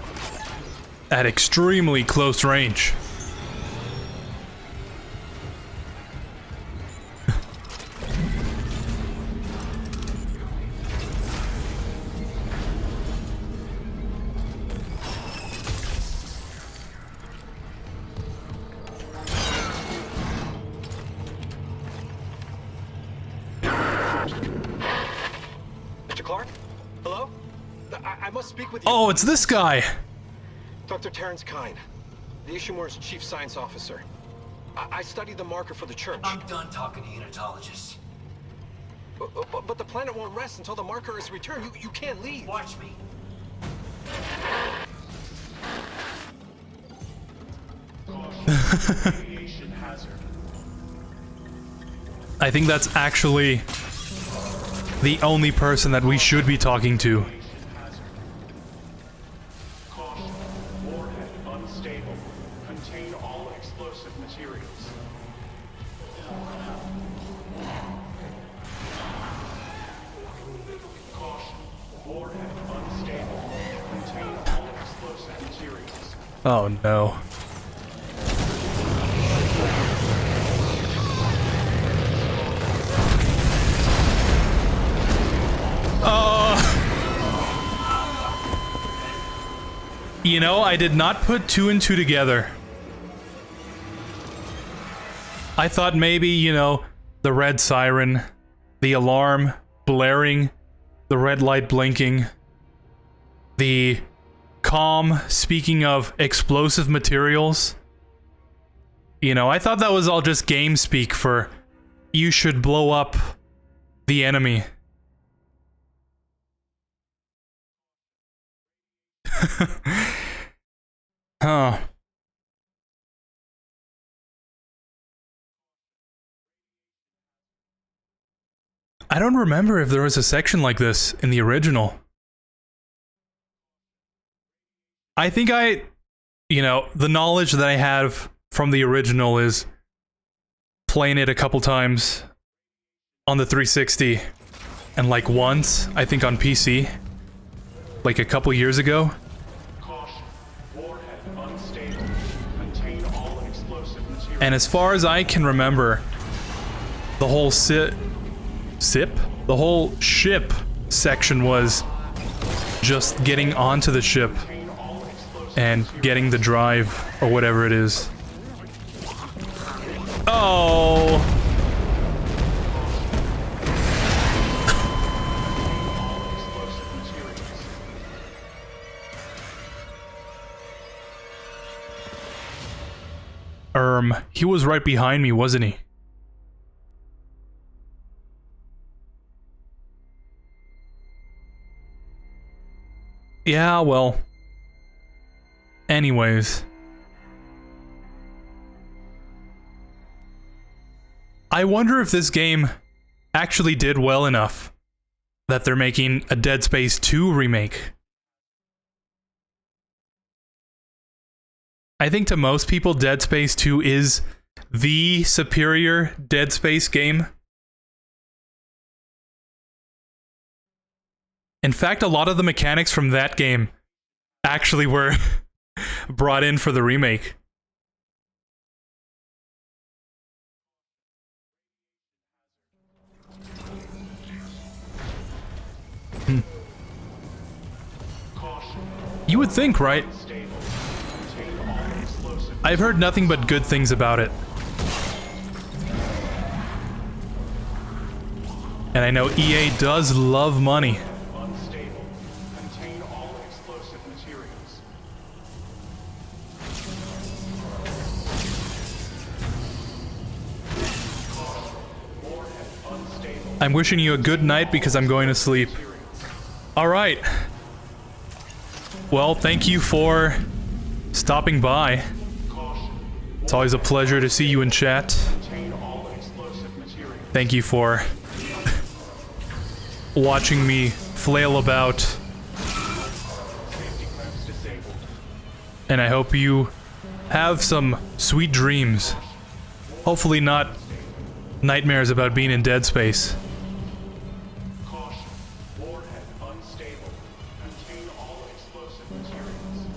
at extremely close range. Mr. Clark? Hello? I must speak with you. Oh, it's this guy. Dr. Terrence Kine, the Ishimura's chief science officer. I studied the marker for the church. I'm done talking to unitologists. But the planet won't rest until the marker is returned. You can't leave. Watch me. Radiation hazard. I think that's actually the only person that we should be talking to. Caution. Warhead unstable. Contain all explosive materials. Caution. Warhead unstable. Contain all explosive materials. Oh no. You know, I did not put two and two together. I thought maybe, you know, the red siren, the alarm blaring, the red light blinking, the comm speaking of explosive materials. You know, I thought that was all just game speak for you should blow up the enemy. Huh. I don't remember if there was a section like this in the original. I think you know, the knowledge that I have from the original is playing it a couple times on the 360 and like once, I think on PC, like a couple years ago. Caution. Warhead unstable. Contain all explosive materials. And as far as I can remember, the whole the whole ship section was just getting onto the ship and getting the drive or whatever it is. Oh. He was right behind me, wasn't he? Yeah, well. Anyways. I wonder if this game actually did well enough that they're making a Dead Space 2 remake. I think to most people, Dead Space 2 is the superior Dead Space game. In fact, a lot of the mechanics from that game actually were brought in for the remake. You would think, right? I've heard nothing but good things about it. And I know EA does love money. Unstable. Contain all explosive materials. I'm wishing you a good night because I'm going to sleep. Alright. Well, thank you for stopping by. It's always a pleasure to see you in chat. Thank you for watching me flail about. And I hope you have some sweet dreams. Hopefully not nightmares about being in dead space. Caution. Warhead unstable. Contain all explosive materials.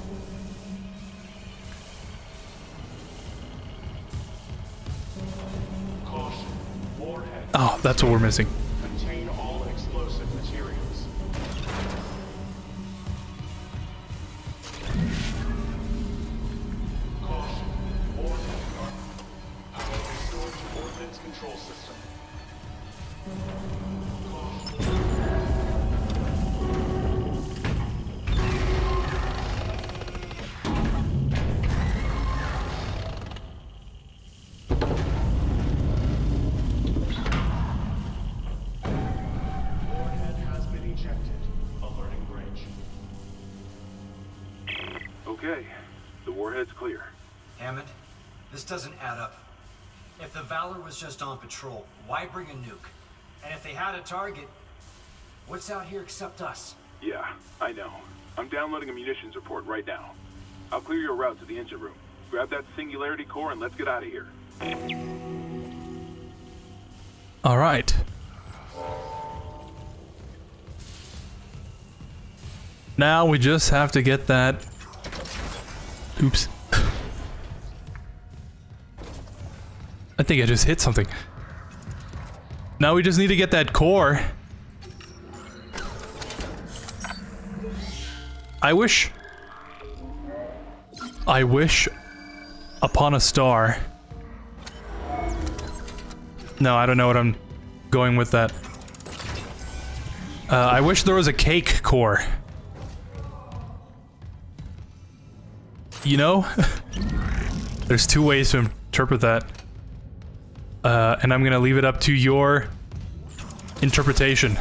Caution. Warhead. Oh, that's what we're missing. Contain all explosive materials. Caution. Warhead. Power restored to ordnance control system. Warhead has been ejected. Alerting bridge. Okay, the warhead's clear. Hammond, this doesn't add up. If the Valor was just on patrol, why bring a nuke? And if they had a target, what's out here except us? Yeah, I know. I'm downloading a munitions report right now. I'll clear your route to the engine room. Grab that singularity core and let's get out of here. Alright. Now we just have to get that... Oops. I think I just hit something. Now we just need to get that core. I wish upon a star. No, I don't know what I'm going with that. I wish there was a cake core. You know? There's two ways to interpret that. And I'm gonna leave it up to your interpretation.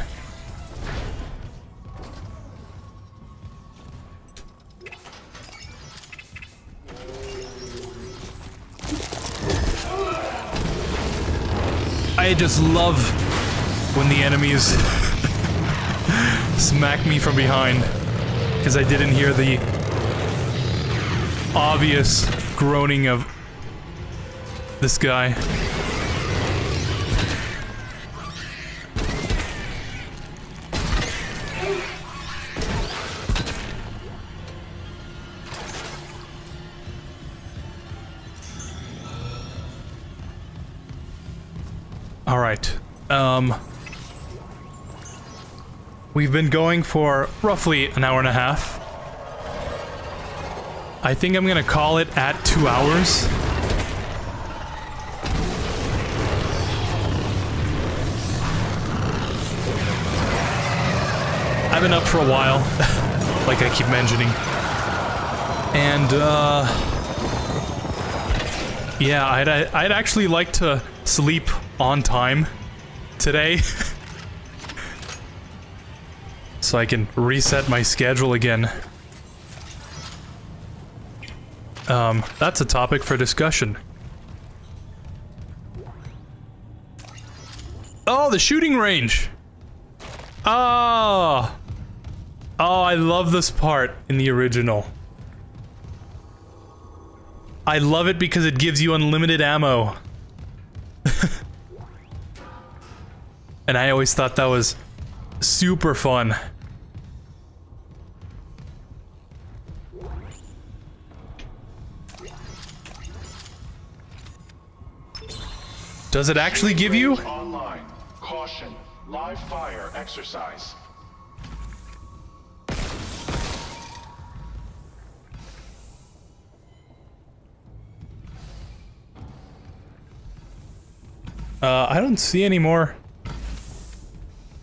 I just love when the enemies smack me from behind, because I didn't hear the obvious groaning of this guy. All right. We've been going for roughly an hour and a half. I think I'm gonna call it at 2 hours. I've been up for a while, like I keep mentioning. And, yeah, I'd actually like to sleep on time today. So I can reset my schedule again. That's a topic for discussion. Oh, the shooting range! Oh! Oh, I love this part in the original. I love it because it gives you unlimited ammo. And I always thought that was super fun. Does it actually give you? Online. Caution. Live fire exercise. I don't see any more.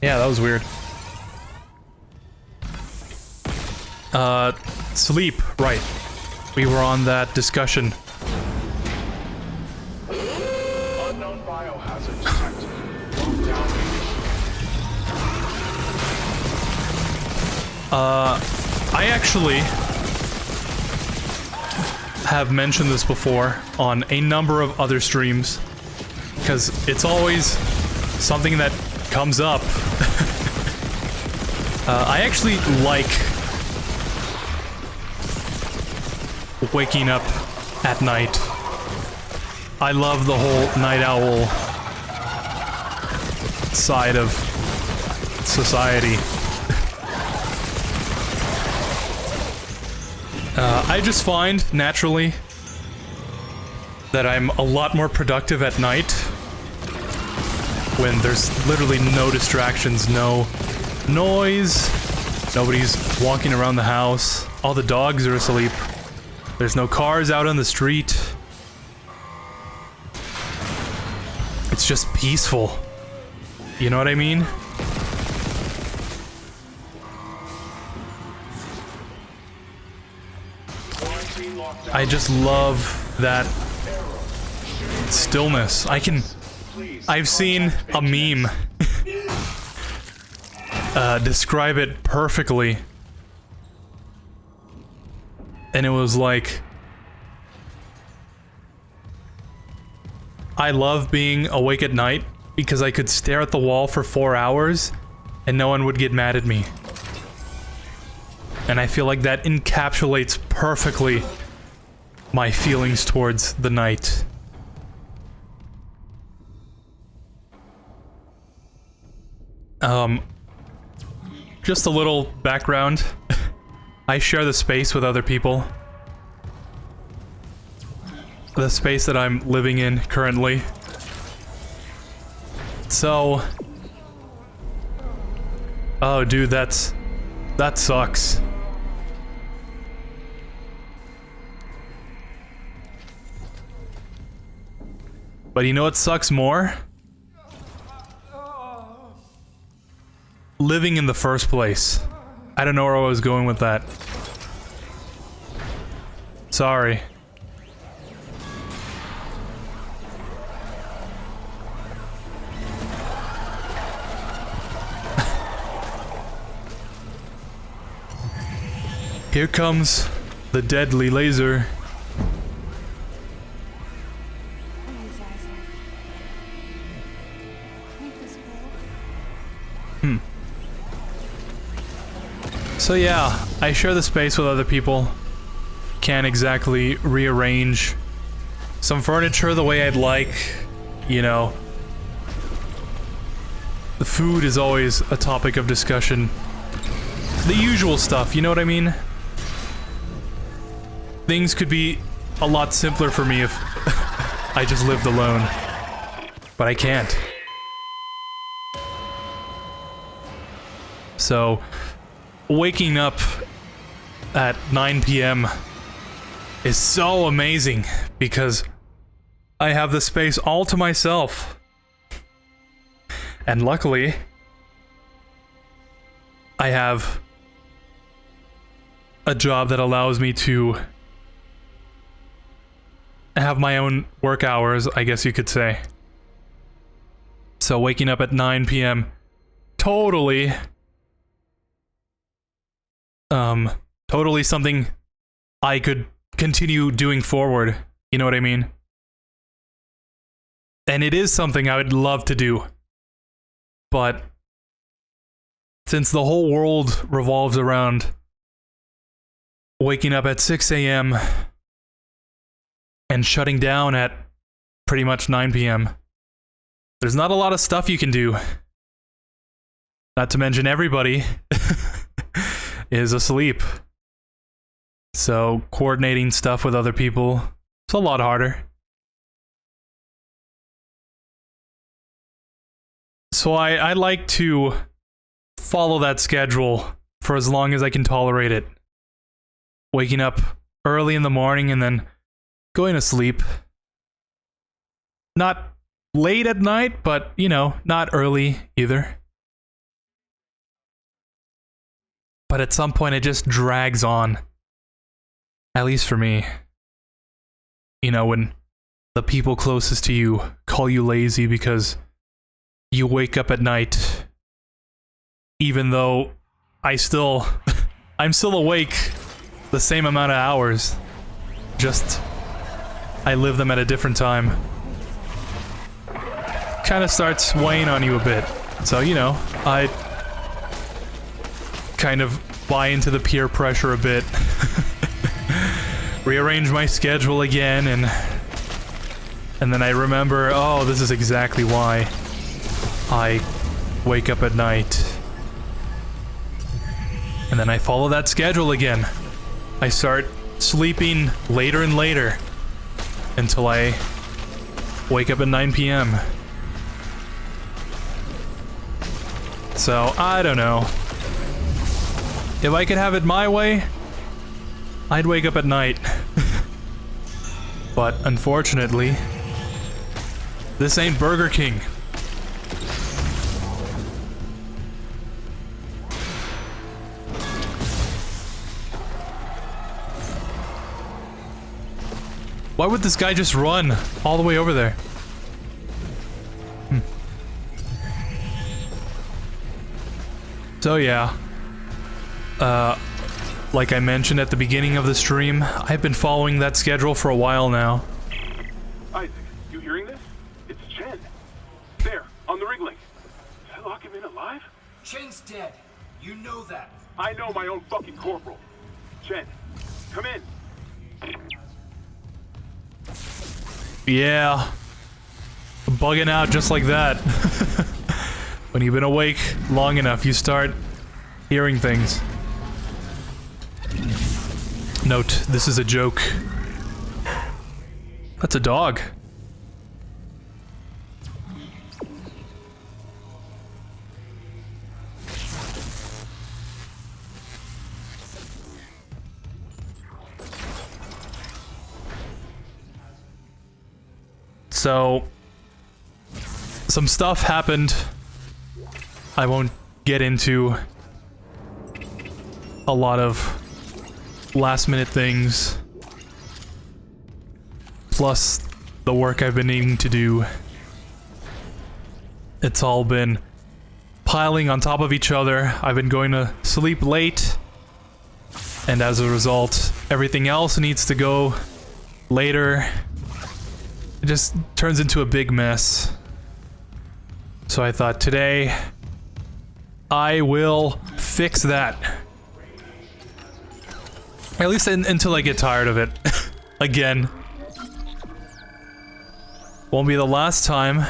Yeah, that was weird. Sleep, right. We were on that discussion. Unknown biohazard detected. Lockdown I actually have mentioned this before on a number of other streams, because it's always something that comes up. I actually like waking up at night. I love the whole night owl side of society. I just find, naturally, that I'm a lot more productive at night when there's literally no distractions, no noise, nobody's walking around the house, all the dogs are asleep, there's no cars out on the street. It's just peaceful. You know what I mean? I just love that stillness. I've seen a meme describe it perfectly. And it was like, I love being awake at night because I could stare at the wall for 4 hours and no one would get mad at me. And I feel like that encapsulates perfectly my feelings towards the night. Just a little background. I share the space with other people. The space that I'm living in currently. So... oh, dude, that sucks. But you know what sucks more? Living in the first place. I don't know where I was going with that. Sorry. Here comes the deadly laser. So yeah, I share the space with other people. Can't exactly rearrange some furniture the way I'd like, you know. The food is always a topic of discussion. The usual stuff, you know what I mean? Things could be a lot simpler for me if I just lived alone. But I can't. So, waking up at 9 p.m. is so amazing because I have the space all to myself. And luckily, I have a job that allows me to have my own work hours, I guess you could say. So waking up at 9 p.m. totally something I could continue doing forward, you know what I mean? And it is something I would love to do. But since the whole world revolves around waking up at 6 a.m. and shutting down at pretty much 9 p.m., there's not a lot of stuff you can do. Not to mention everybody is asleep. So coordinating stuff with other people, it's a lot harder. So I like to follow that schedule for as long as I can tolerate it. Waking up early in the morning and then going to sleep. Not late at night, but, you know, not early either. But at some point it just drags on. At least for me. You know, when the people closest to you call you lazy because you wake up at night, even though I still I'm still awake the same amount of hours. Just, I live them at a different time. Kind of starts weighing on you a bit. So, you know, I kind of buy into the peer pressure a bit. Rearrange my schedule again, and then I remember, oh, this is exactly why I wake up at night. And then I follow that schedule again. I start sleeping later and later until I wake up at 9 p.m. So, I don't know. If I could have it my way, I'd wake up at night. But unfortunately, this ain't Burger King. Why would this guy just run all the way over there? So yeah. Like I mentioned at the beginning of the stream, I've been following that schedule for a while now. Isaac, you hearing this? It's Chen. There, on the rig link. Did I lock him in alive? Chen's dead. You know that. I know my own fucking corporal. Chen, come in. Yeah. Bugging out just like that. When you've been awake long enough, you start hearing things. Note, this is a joke. That's a dog. So, some stuff happened. I won't get into a lot of last minute things. Plus the work I've been needing to do. It's all been piling on top of each other. I've been going to sleep late. And as a result, everything else needs to go later. It just turns into a big mess. So I thought today, I will fix that. At least until I get tired of it. Again. Won't be the last time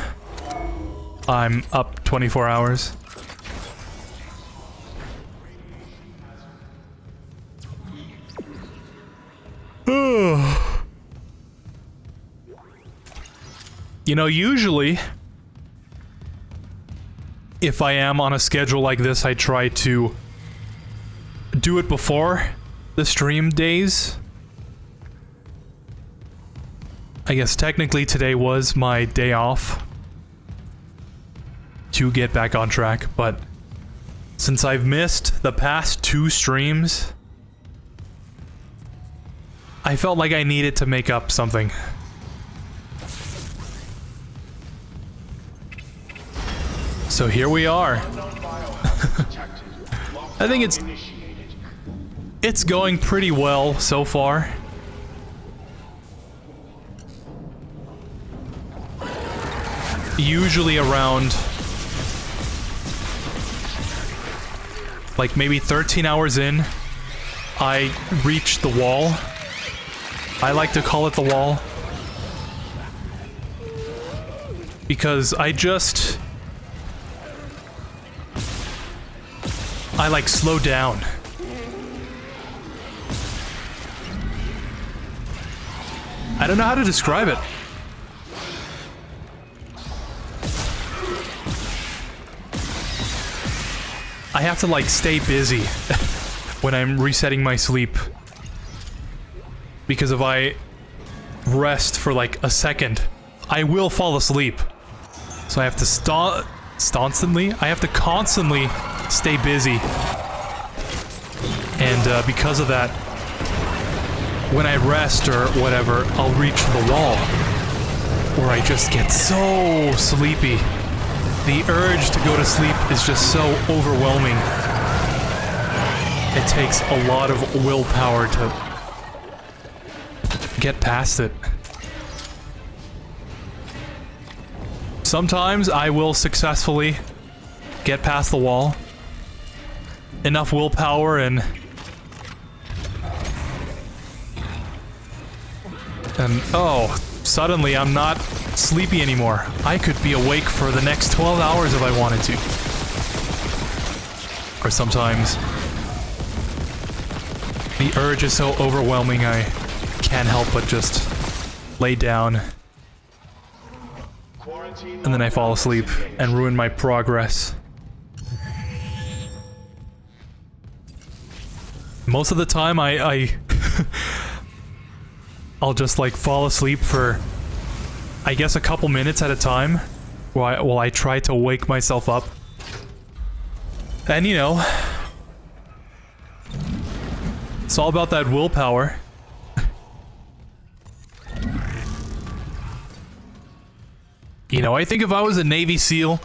I'm up 24 hours. You know, usually, if I am on a schedule like this, I try to do it before the stream days. I guess technically today was my day off to get back on track, but since I've missed the past 2 streams, I felt like I needed to make up something. So here we are. I think it's going pretty well so far. Usually around like maybe 13 hours in, I reach the wall. I like to call it the wall because I like slow down. I don't know how to describe it. I have to like stay busy when I'm resetting my sleep. Because if I rest for like a second, I will fall asleep. So I have to constantly stay busy. And because of that, when I rest or whatever, I'll reach the wall where I just get so sleepy. The urge to go to sleep is just so overwhelming. it takes a lot of willpower to get past it. Sometimes I will successfully get past the wall. Enough willpower and oh, suddenly I'm not sleepy anymore. I could be awake for the next 12 hours if I wanted to. Or sometimes the urge is so overwhelming I can't help but just lay down. And then I fall asleep and ruin my progress. Most of the time I'll just like fall asleep for, I guess, a couple minutes at a time while I try to wake myself up. And you know, it's all about that willpower. You know, I think if I was a Navy SEAL,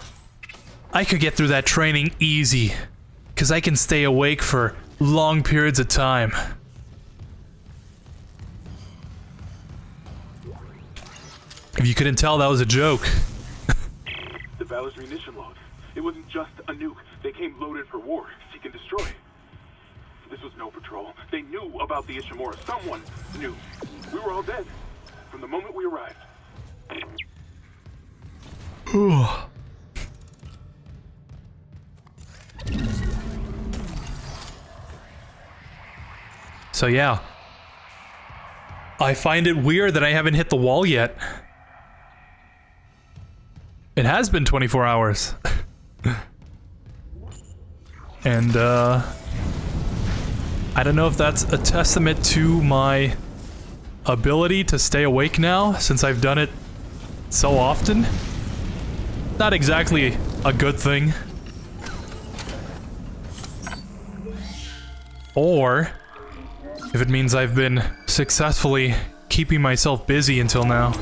I could get through that training easy, because I can stay awake for long periods of time. If you couldn't tell, that was a joke. The Valor's munition logs. It wasn't just a nuke. They came loaded for war. Seek and destroy. This was no patrol. They knew about the Ishimura. Someone knew. We were all dead from the moment we arrived. Ooh. So yeah. I find it weird that I haven't hit the wall yet. It has been 24 hours. And, I don't know if that's a testament to my ability to stay awake now, since I've done it so often. Not exactly a good thing. Or if it means I've been successfully keeping myself busy until now.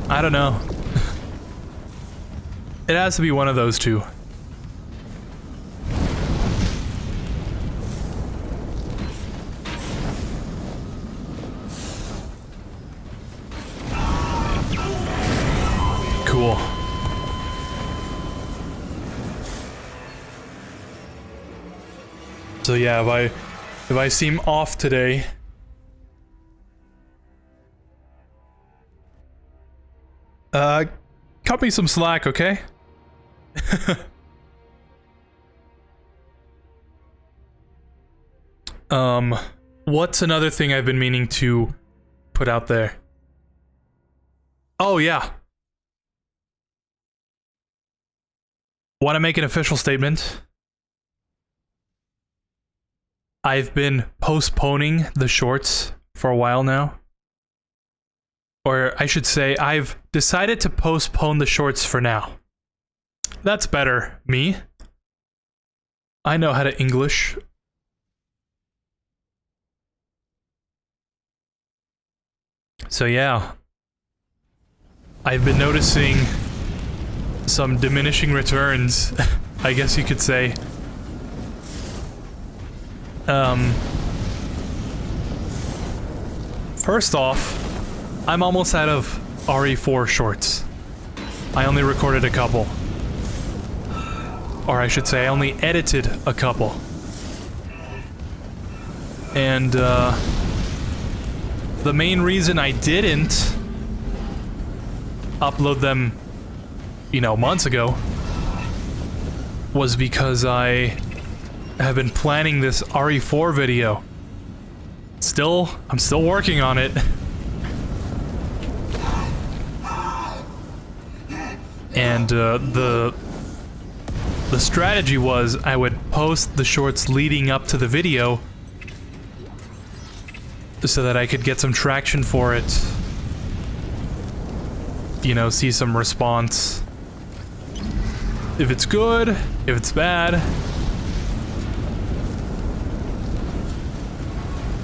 I don't know. It has to be one of those two. Cool. So yeah, if I seem off today, cut me some slack, okay? What's another thing I've been meaning to put out there? Oh yeah. Want to make an official statement? I've been postponing the shorts for a while now. Or I should say, I've decided to postpone the shorts for now. That's better, me. I know how to English. So yeah. I've been noticing some diminishing returns, I guess you could say. First off, I'm almost out of RE4 shorts. I only recorded a couple. Or I should say, I only edited a couple. And, the main reason I didn't upload them, you know, months ago, was because I have been planning this RE4 video. I'm still working on it. And the strategy was I would post the shorts leading up to the video so that I could get some traction for it. You know, see some response. If it's good, if it's bad.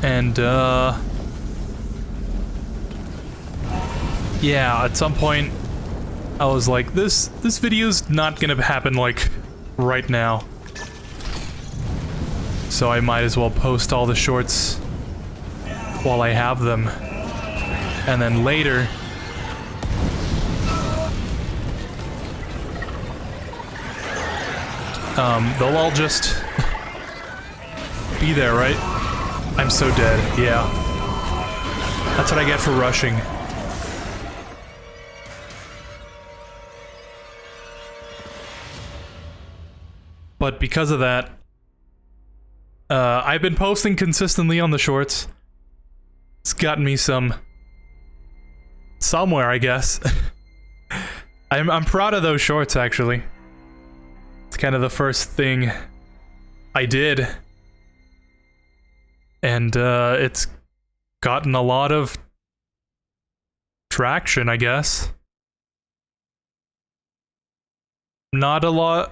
And, yeah, at some point, I was like, this video's not gonna happen, like, right now. So I might as well post all the shorts while I have them. And then later, they'll all just be there, right? I'm so dead, yeah. That's what I get for rushing. But because of that, I've been posting consistently on the shorts. It's gotten me somewhere, I guess. I'm proud of those shorts, actually. It's kind of the first thing I did. And it's gotten a lot of traction, I guess. Not a lot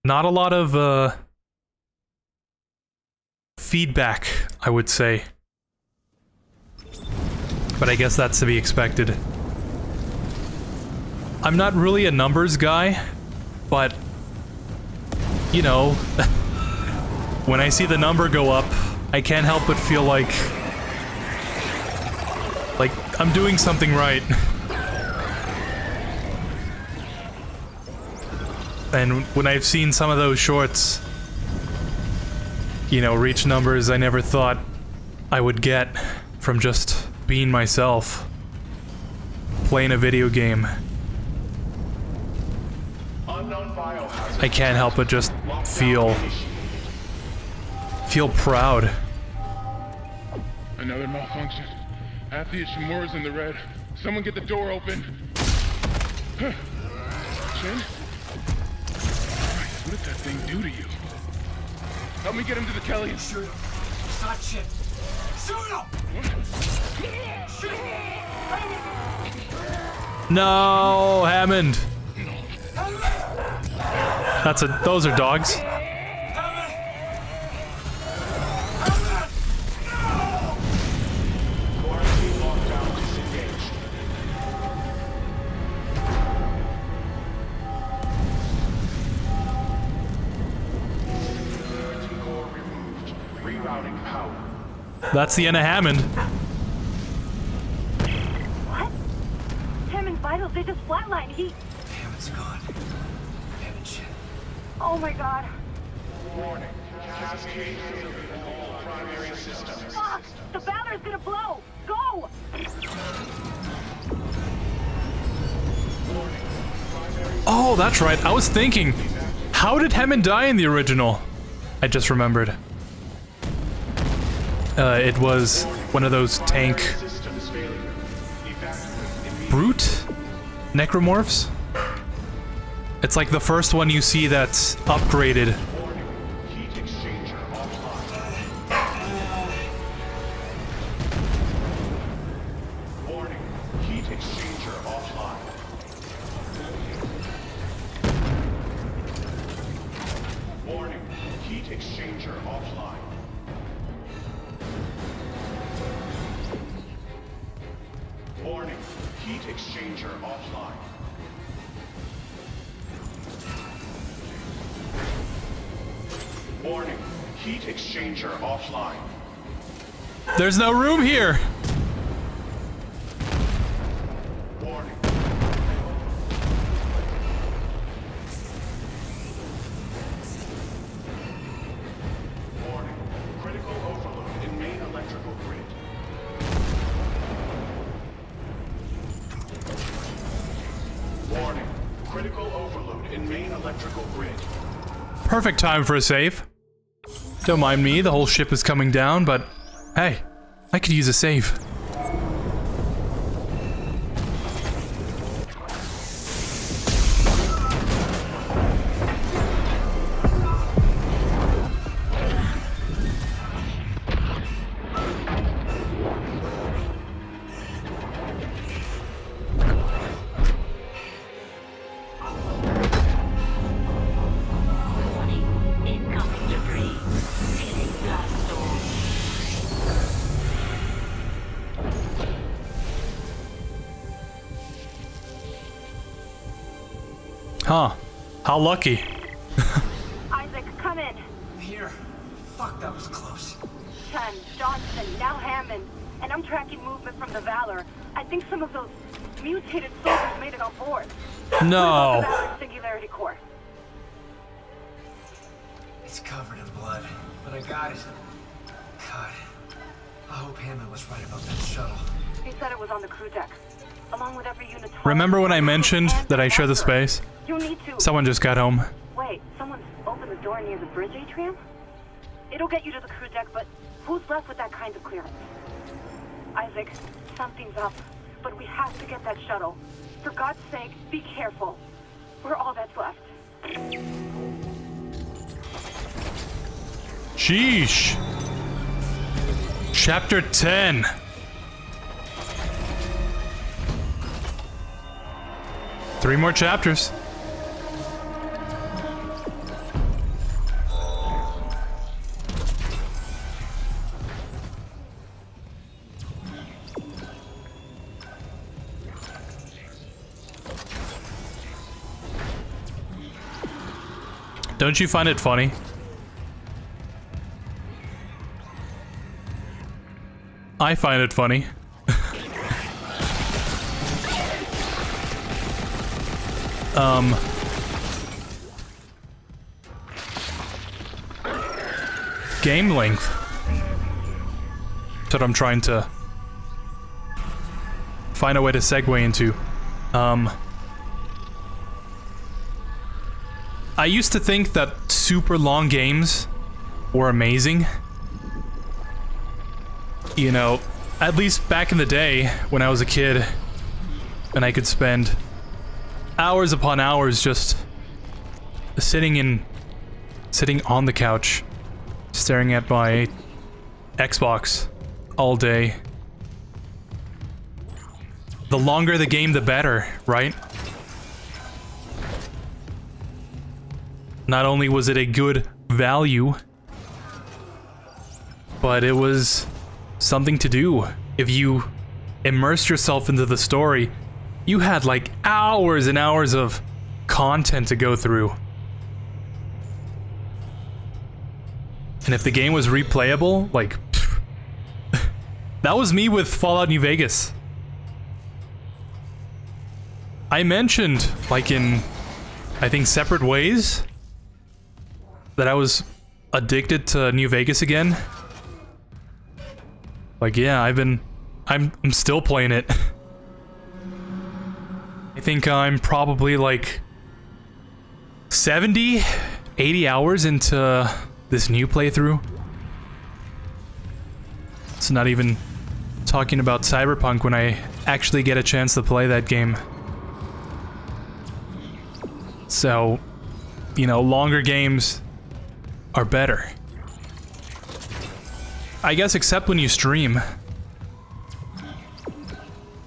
of feedback, I would say. But I guess that's to be expected. I'm not really a numbers guy, but you know, when I see the number go up, I can't help but feel like I'm doing something right. And when I've seen some of those shorts, you know, reach numbers I never thought I would get from just being myself, playing a video game, I can't help but just feel proud. Another malfunction. Half the Ishimura's in the red. Someone get the door open. Huh. Chin? Christ, what did that thing do to you? Help me get him to the Kelly. Shoot him. It's not shit. Shoot him! Shoot him! No, Hammond. Those are dogs. That's the end of Hammond. What? Hammond's vitals, they just flatlined. Hammond's gone. Hammond shit. Oh my god. Warning. Cascade failure in all primary systems. Fuck! The battery's gonna blow! Go! Oh, that's right. I was thinking, how did Hammond die in the original? I just remembered. It was one of those tank brute necromorphs. It's like the first one you see that's upgraded. There's no room here. Perfect time for a save. Don't mind me, the whole ship is coming down, but hey, I could use a save. Incoming debris. Sealing blast doors. Huh. How lucky. Isaac, come in. Here. Fuck, that was close. Chen, Johnson, now Hammond. And I'm tracking movement from the Valor. I think some of those mutated soldiers made it on board. No. What about the Valor Singularity Core? It's covered in blood, but I got it. God, I hope Hammond was right about that shuttle. He said it was on the crew deck, along with every unit. Remember when I mentioned that I share the space? You need to. Someone just got home. Wait, someone's opened the door near the bridge atrium? It'll get you to the crew deck, but who's left with that kind of clearance? Isaac, something's up, but we have to get that shuttle. For God's sake, be careful. We're all that's left. Sheesh. Chapter 10. Three more chapters. Don't you find it funny? I find it funny. Game length. That's what I'm trying to find a way to segue into. I used to think that super long games were amazing. You know, at least back in the day when I was a kid and I could spend hours upon hours just sitting on the couch staring at my Xbox all day. The longer the game, the better, right? Not only was it a good value, but it was something to do. If you immersed yourself into the story, you had like hours and hours of content to go through. And if the game was replayable, like, pfft, that was me with Fallout New Vegas. I mentioned, like in, I think, separate ways, that I was addicted to New Vegas again. Like, yeah, I'm still playing it. I think I'm probably like 70, 80 hours into this new playthrough. It's not even talking about Cyberpunk when I actually get a chance to play that game. So, you know, longer games are better. I guess except when you stream.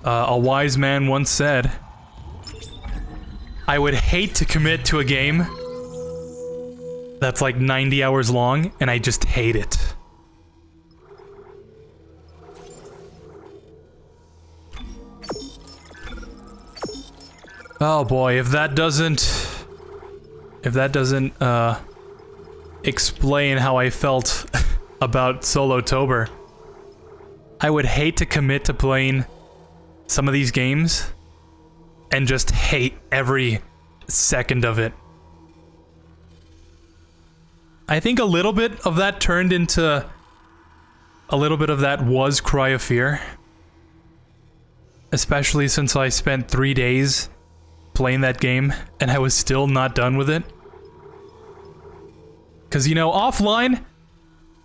A wise man once said, I would hate to commit to a game that's like 90 hours long, and I just hate it. Oh boy, if that doesn't explain how I felt about Solotober, I would hate to commit to playing some of these games and just hate every second of it. I think a little bit of that turned into a little bit of that was Cry of Fear. Especially since I spent 3 days playing that game and I was still not done with it. Because, you know, offline,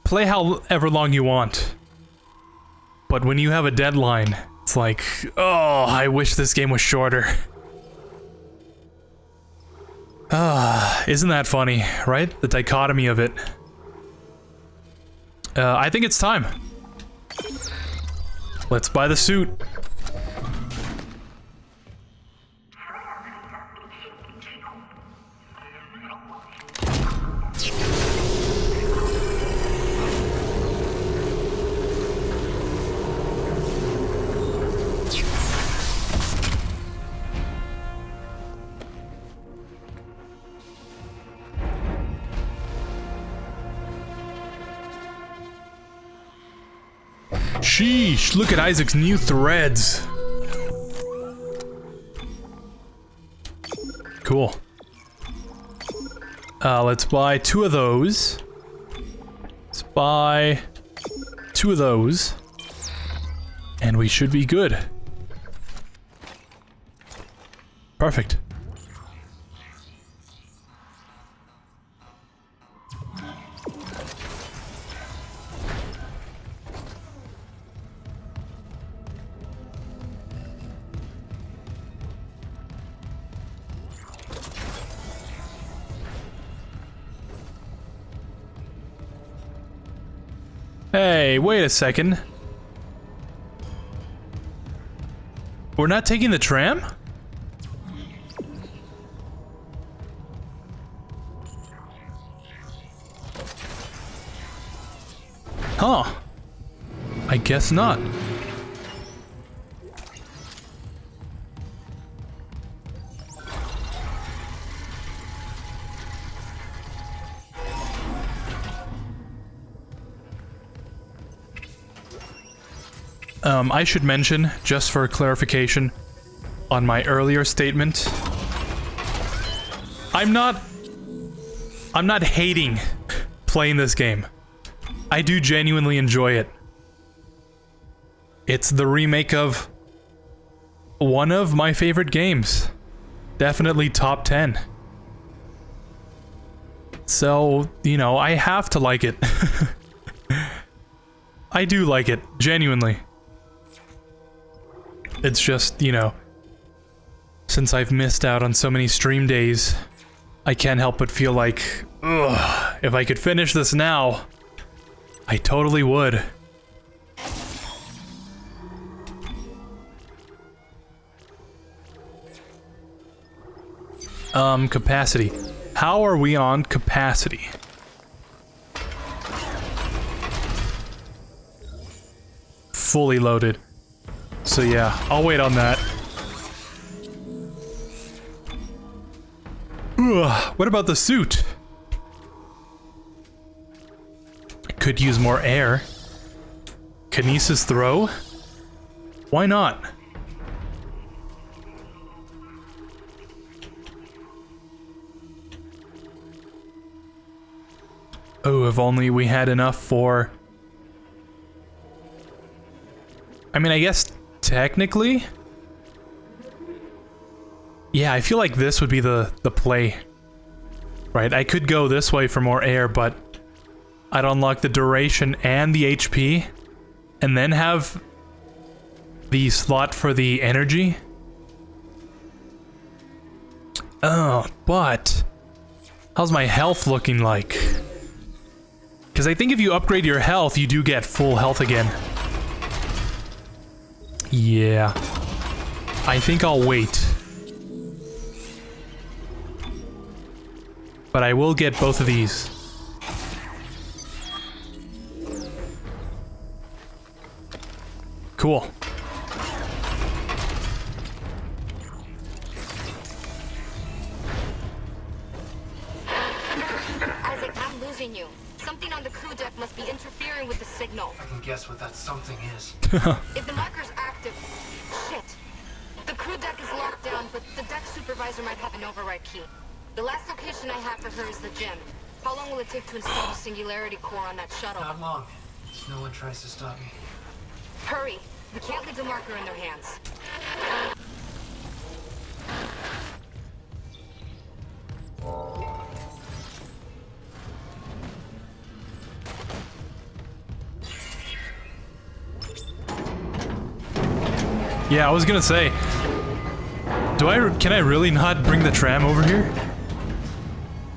play however long you want. But when you have a deadline, it's like, oh, I wish this game was shorter. Isn't that funny, right? The dichotomy of it. I think it's time. Let's buy the suit. Sheesh, look at Isaac's new threads. Cool. Let's buy 2 of those. Let's buy 2 of those. And we should be good. Perfect. Hey, wait a second. We're not taking the tram? Huh. I guess not. I should mention, just for clarification, on my earlier statement, I'm not hating playing this game. I do genuinely enjoy it. It's the remake of one of my favorite games. Definitely top 10. So, you know, I have to like it. I do like it, genuinely. It's just, you know, since I've missed out on so many stream days, I can't help but feel like, ugh, if I could finish this now, I totally would. Capacity. How are we on capacity? Fully loaded. So yeah, I'll wait on that. Ugh, what about the suit? Could use more air. Kinesis throw? Why not? Oh, if only we had enough for... I mean, I guess technically... Yeah, I feel like this would be the play. Right, I could go this way for more air, but I'd unlock the duration and the HP, and then have the slot for the energy. Oh, but... how's my health looking like? Because I think if you upgrade your health, you do get full health again. Yeah. I think I'll wait. But I will get both of these. Cool. Isaac, I'm losing you. Something on the crew deck must be interfering with the signal. I can guess what that something is. If the marker's active... Shit. The crew deck is locked down, but the deck supervisor might have an override key. The last location I have for her is the gym. How long will it take to install the singularity core on that shuttle? Not long. No one tries to stop me. Hurry. We can't leave the marker in their hands. Yeah, I was gonna say... can I really not bring the tram over here?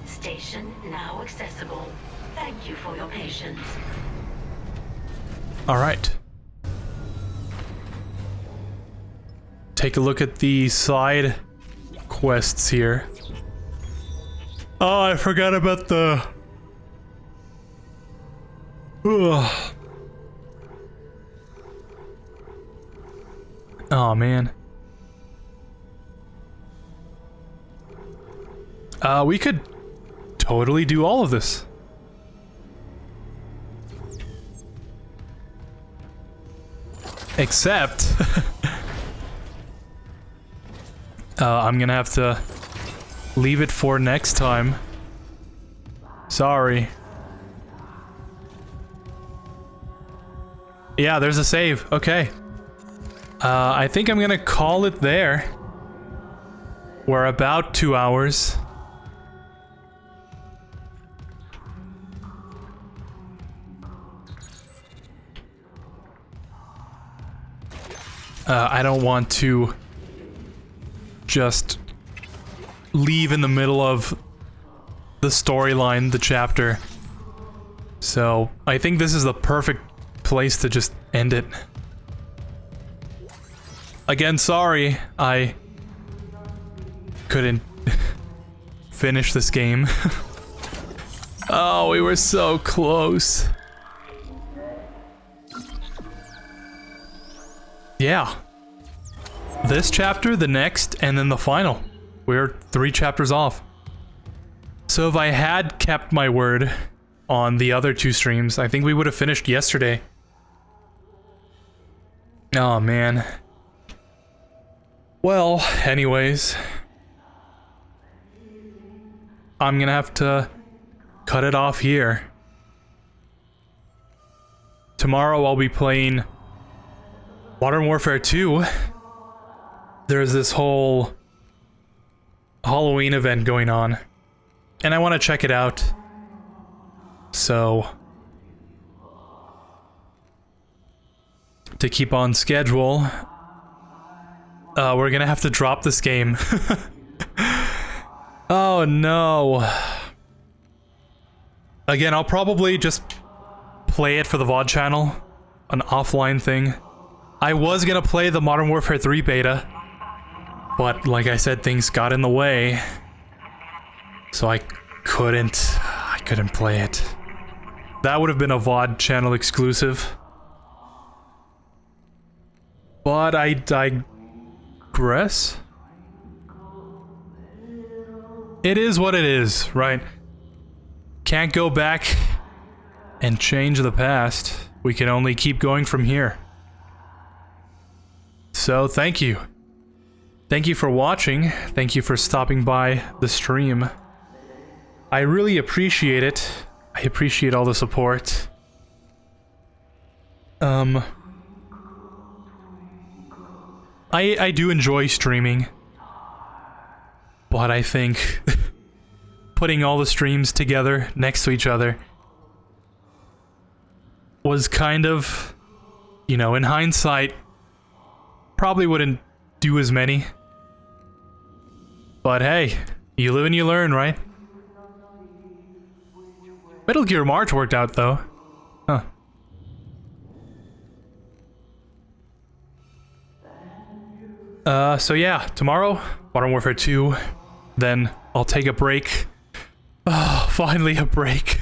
Station now accessible. Thank you for your patience. Alright. Take a look at the side quests here. Oh, I forgot about the... Ugh. Oh, man. We could totally do all of this. Except... I'm gonna have to leave it for next time. Sorry. Yeah, there's a save. Okay. I think I'm gonna call it there. We're about 2 hours. I don't want to just leave in the middle of the storyline, the chapter. So, I think this is the perfect place to just end it. Again, sorry, I couldn't finish this game. Oh, we were so close. Yeah. This chapter, the next, and then the final. We're 3 chapters off. So if I had kept my word on the other 2 streams, I think we would have finished yesterday. Oh, man. Well, anyways. I'm gonna have to cut it off here. Tomorrow I'll be playing Modern Warfare 2. There's this whole Halloween event going on, and I want to check it out. So, to keep on schedule, we're gonna have to drop this game. Oh no. Again, I'll probably just play it for the VOD channel, an offline thing. I was gonna play the Modern Warfare 3 beta, but like I said, things got in the way, so I couldn't play it. That would have been a VOD channel exclusive. But I digress. It is what it is, right? Can't go back and change the past. We can only keep going from here. So, thank you. Thank you for watching. Thank you for stopping by the stream. I really appreciate it. I appreciate all the support. I do enjoy streaming. But I think putting all the streams together next to each other was kind of, you know, in hindsight, probably wouldn't do as many. But hey, you live and you learn, right? Metal Gear March worked out though. Huh. So yeah, tomorrow, Modern Warfare 2. Then I'll take a break. Oh, finally a break.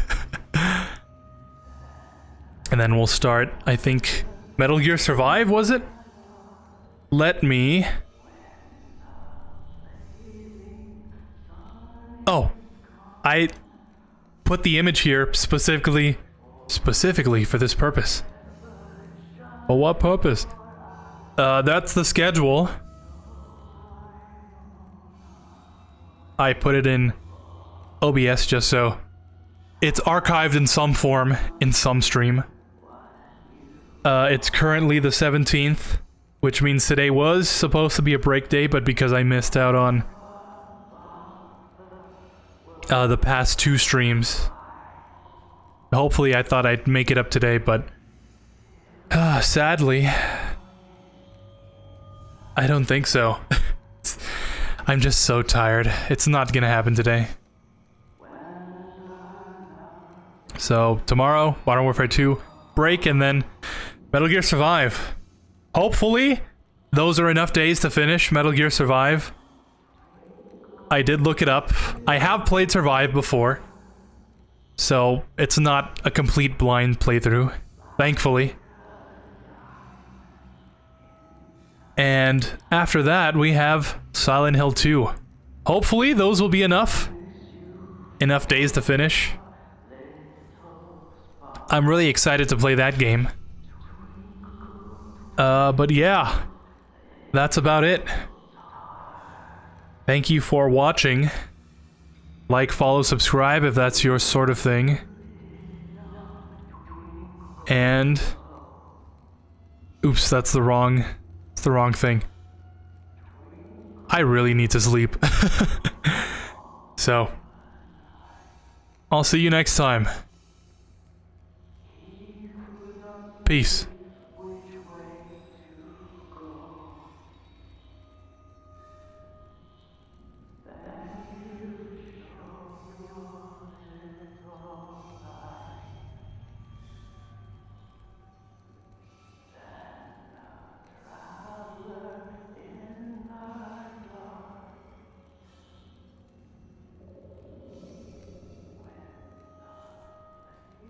And then we'll start, I think, Metal Gear Survive, was it? Let me... Oh, I put the image here specifically for this purpose. For what purpose? That's the schedule. I put it in OBS just so it's archived in some form, in some stream. It's currently the 17th, which means today was supposed to be a break day, but because I missed out on the past 2 streams, hopefully I thought I'd make it up today, but sadly, I don't think so. I'm just so tired. It's not gonna happen today. So, tomorrow, Modern Warfare 2, break, and then Metal Gear Survive. Hopefully, those are enough days to finish Metal Gear Survive. I did look it up. I have played Survive before, so it's not a complete blind playthrough, thankfully. And after that, we have Silent Hill 2. Hopefully, those will be enough. Enough days to finish. I'm really excited to play that game. But yeah, that's about it. Thank you for watching. Like, follow, subscribe if that's your sort of thing. And... oops, that's the wrong thing. I really need to sleep. So, I'll see you next time. Peace.